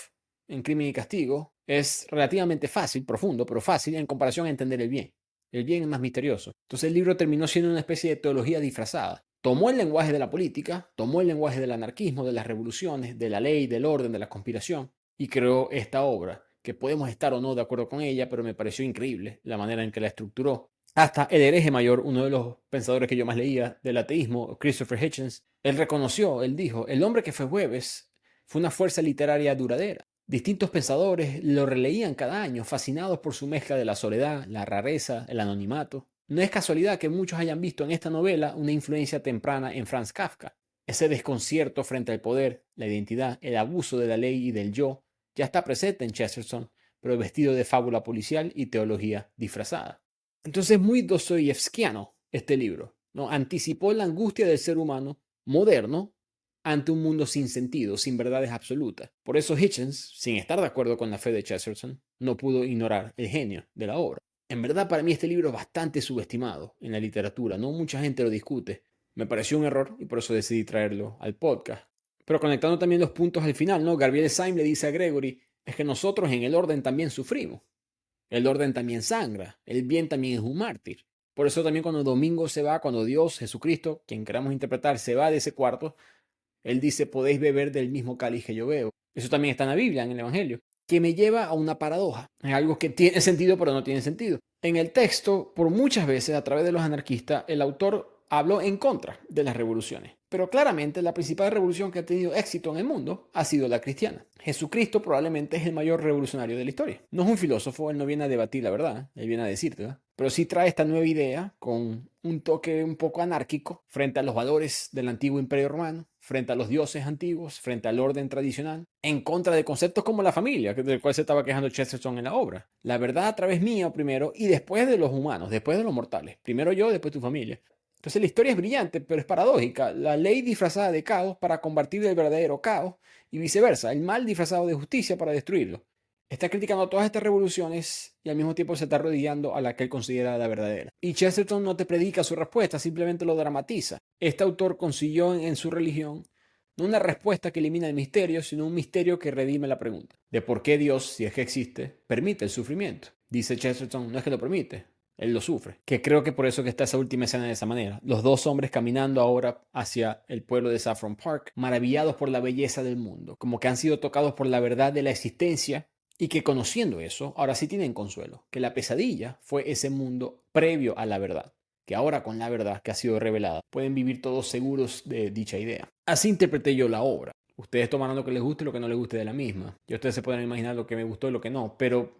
en Crimen y Castigo es relativamente fácil, profundo, pero fácil en comparación a entender el bien. El bien es más misterioso. Entonces el libro terminó siendo una especie de teología disfrazada. Tomó el lenguaje de la política, tomó el lenguaje del anarquismo, de las revoluciones, de la ley, del orden, de la conspiración, y creó esta obra, que podemos estar o no de acuerdo con ella, pero me pareció increíble la manera en que la estructuró. Hasta el hereje mayor, uno de los pensadores que yo más leía del ateísmo, Christopher Hitchens, él reconoció, él dijo: el hombre que fue Jueves fue una fuerza literaria duradera. Distintos pensadores lo releían cada año, fascinados por su mezcla de la soledad, la rareza, el anonimato. No es casualidad que muchos hayan visto en esta novela una influencia temprana en Franz Kafka. Ese desconcierto frente al poder, la identidad, el abuso de la ley y del yo, ya está presente en Chesterton, pero vestido de fábula policial y teología disfrazada. Entonces, muy dostoyevskiano este libro, ¿no? Anticipó la angustia del ser humano moderno ante un mundo sin sentido, sin verdades absolutas. Por eso Hitchens, sin estar de acuerdo con la fe de Chesterton, no pudo ignorar el genio de la obra. En verdad, para mí este libro es bastante subestimado en la literatura, no mucha gente lo discute. Me pareció un error y por eso decidí traerlo al podcast. Pero conectando también los puntos al final, ¿no? Gabriel Syme le dice a Gregory: es que nosotros en el orden también sufrimos. El orden también sangra, el bien también es un mártir. Por eso también cuando Domingo se va, cuando Dios, Jesucristo, quien queramos interpretar, se va de ese cuarto, él dice: podéis beber del mismo cáliz que yo bebo. Eso también está en la Biblia, en el Evangelio, que me lleva a una paradoja. Es algo que tiene sentido pero no tiene sentido. En el texto, por muchas veces, a través de los anarquistas, el autor habló en contra de las revoluciones. Pero claramente la principal revolución que ha tenido éxito en el mundo ha sido la cristiana. Jesucristo probablemente es el mayor revolucionario de la historia. No es un filósofo, él no viene a debatir la verdad, él viene a decirte, ¿verdad? Pero sí trae esta nueva idea con un toque un poco anárquico frente a los valores del antiguo imperio romano, frente a los dioses antiguos, frente al orden tradicional, en contra de conceptos como la familia, del cual se estaba quejando Chesterton en la obra. La verdad a través mía primero y después de los humanos, después de los mortales. Primero yo, después tu familia. Entonces la historia es brillante, pero es paradójica. La ley disfrazada de caos para combatir el verdadero caos y viceversa. El mal disfrazado de justicia para destruirlo. Está criticando todas estas revoluciones y al mismo tiempo se está arrodillando a la que él considera la verdadera. Y Chesterton no te predica su respuesta, simplemente lo dramatiza. Este autor consiguió en su religión no una respuesta que elimina el misterio, sino un misterio que redime la pregunta de por qué Dios, si es que existe, permite el sufrimiento. Dice Chesterton, no es que lo permite, Él lo sufre. Que creo que por eso que está esa última escena de esa manera. Los dos hombres caminando ahora hacia el pueblo de Saffron Park, maravillados por la belleza del mundo, como que han sido tocados por la verdad de la existencia y que conociendo eso, ahora sí tienen consuelo. Que la pesadilla fue ese mundo previo a la verdad. Que ahora con la verdad que ha sido revelada, pueden vivir todos seguros de dicha idea. Así interpreté yo la obra. Ustedes tomarán lo que les guste y lo que no les guste de la misma. Y ustedes se pueden imaginar lo que me gustó y lo que no. Pero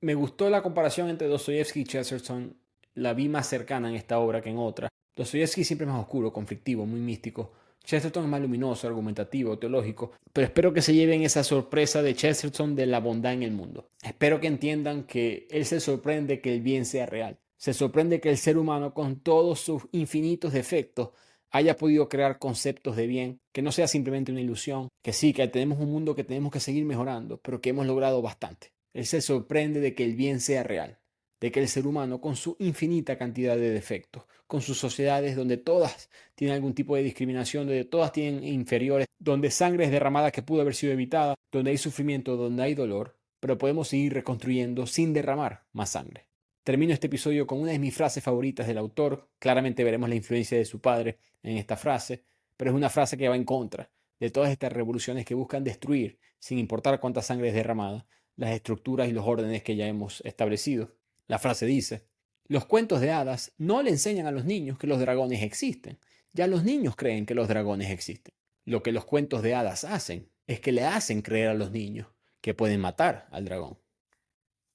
me gustó la comparación entre Dostoyevsky y Chesterton. La vi más cercana en esta obra que en otra. Dostoyevsky siempre es más oscuro, conflictivo, muy místico. Chesterton es más luminoso, argumentativo, teológico. Pero espero que se lleven esa sorpresa de Chesterton de la bondad en el mundo. Espero que entiendan que él se sorprende que el bien sea real. Se sorprende que el ser humano, con todos sus infinitos defectos, haya podido crear conceptos de bien, que no sea simplemente una ilusión, que sí, que tenemos un mundo que tenemos que seguir mejorando, pero que hemos logrado bastante. Él se sorprende de que el bien sea real, de que el ser humano, con su infinita cantidad de defectos, con sus sociedades donde todas tienen algún tipo de discriminación, donde todas tienen inferiores, donde sangre es derramada que pudo haber sido evitada, donde hay sufrimiento, donde hay dolor, pero podemos seguir reconstruyendo sin derramar más sangre. Termino este episodio con una de mis frases favoritas del autor. Claramente veremos la influencia de su padre en esta frase, pero es una frase que va en contra de todas estas revoluciones que buscan destruir, sin importar cuánta sangre es derramada, las estructuras y los órdenes que ya hemos establecido. La frase dice: los cuentos de hadas no le enseñan a los niños que los dragones existen. Ya los niños creen que los dragones existen. Lo que los cuentos de hadas hacen es que le hacen creer a los niños que pueden matar al dragón.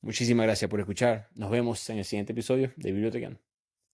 Muchísimas gracias por escuchar. Nos vemos en el siguiente episodio de Bibliotecario.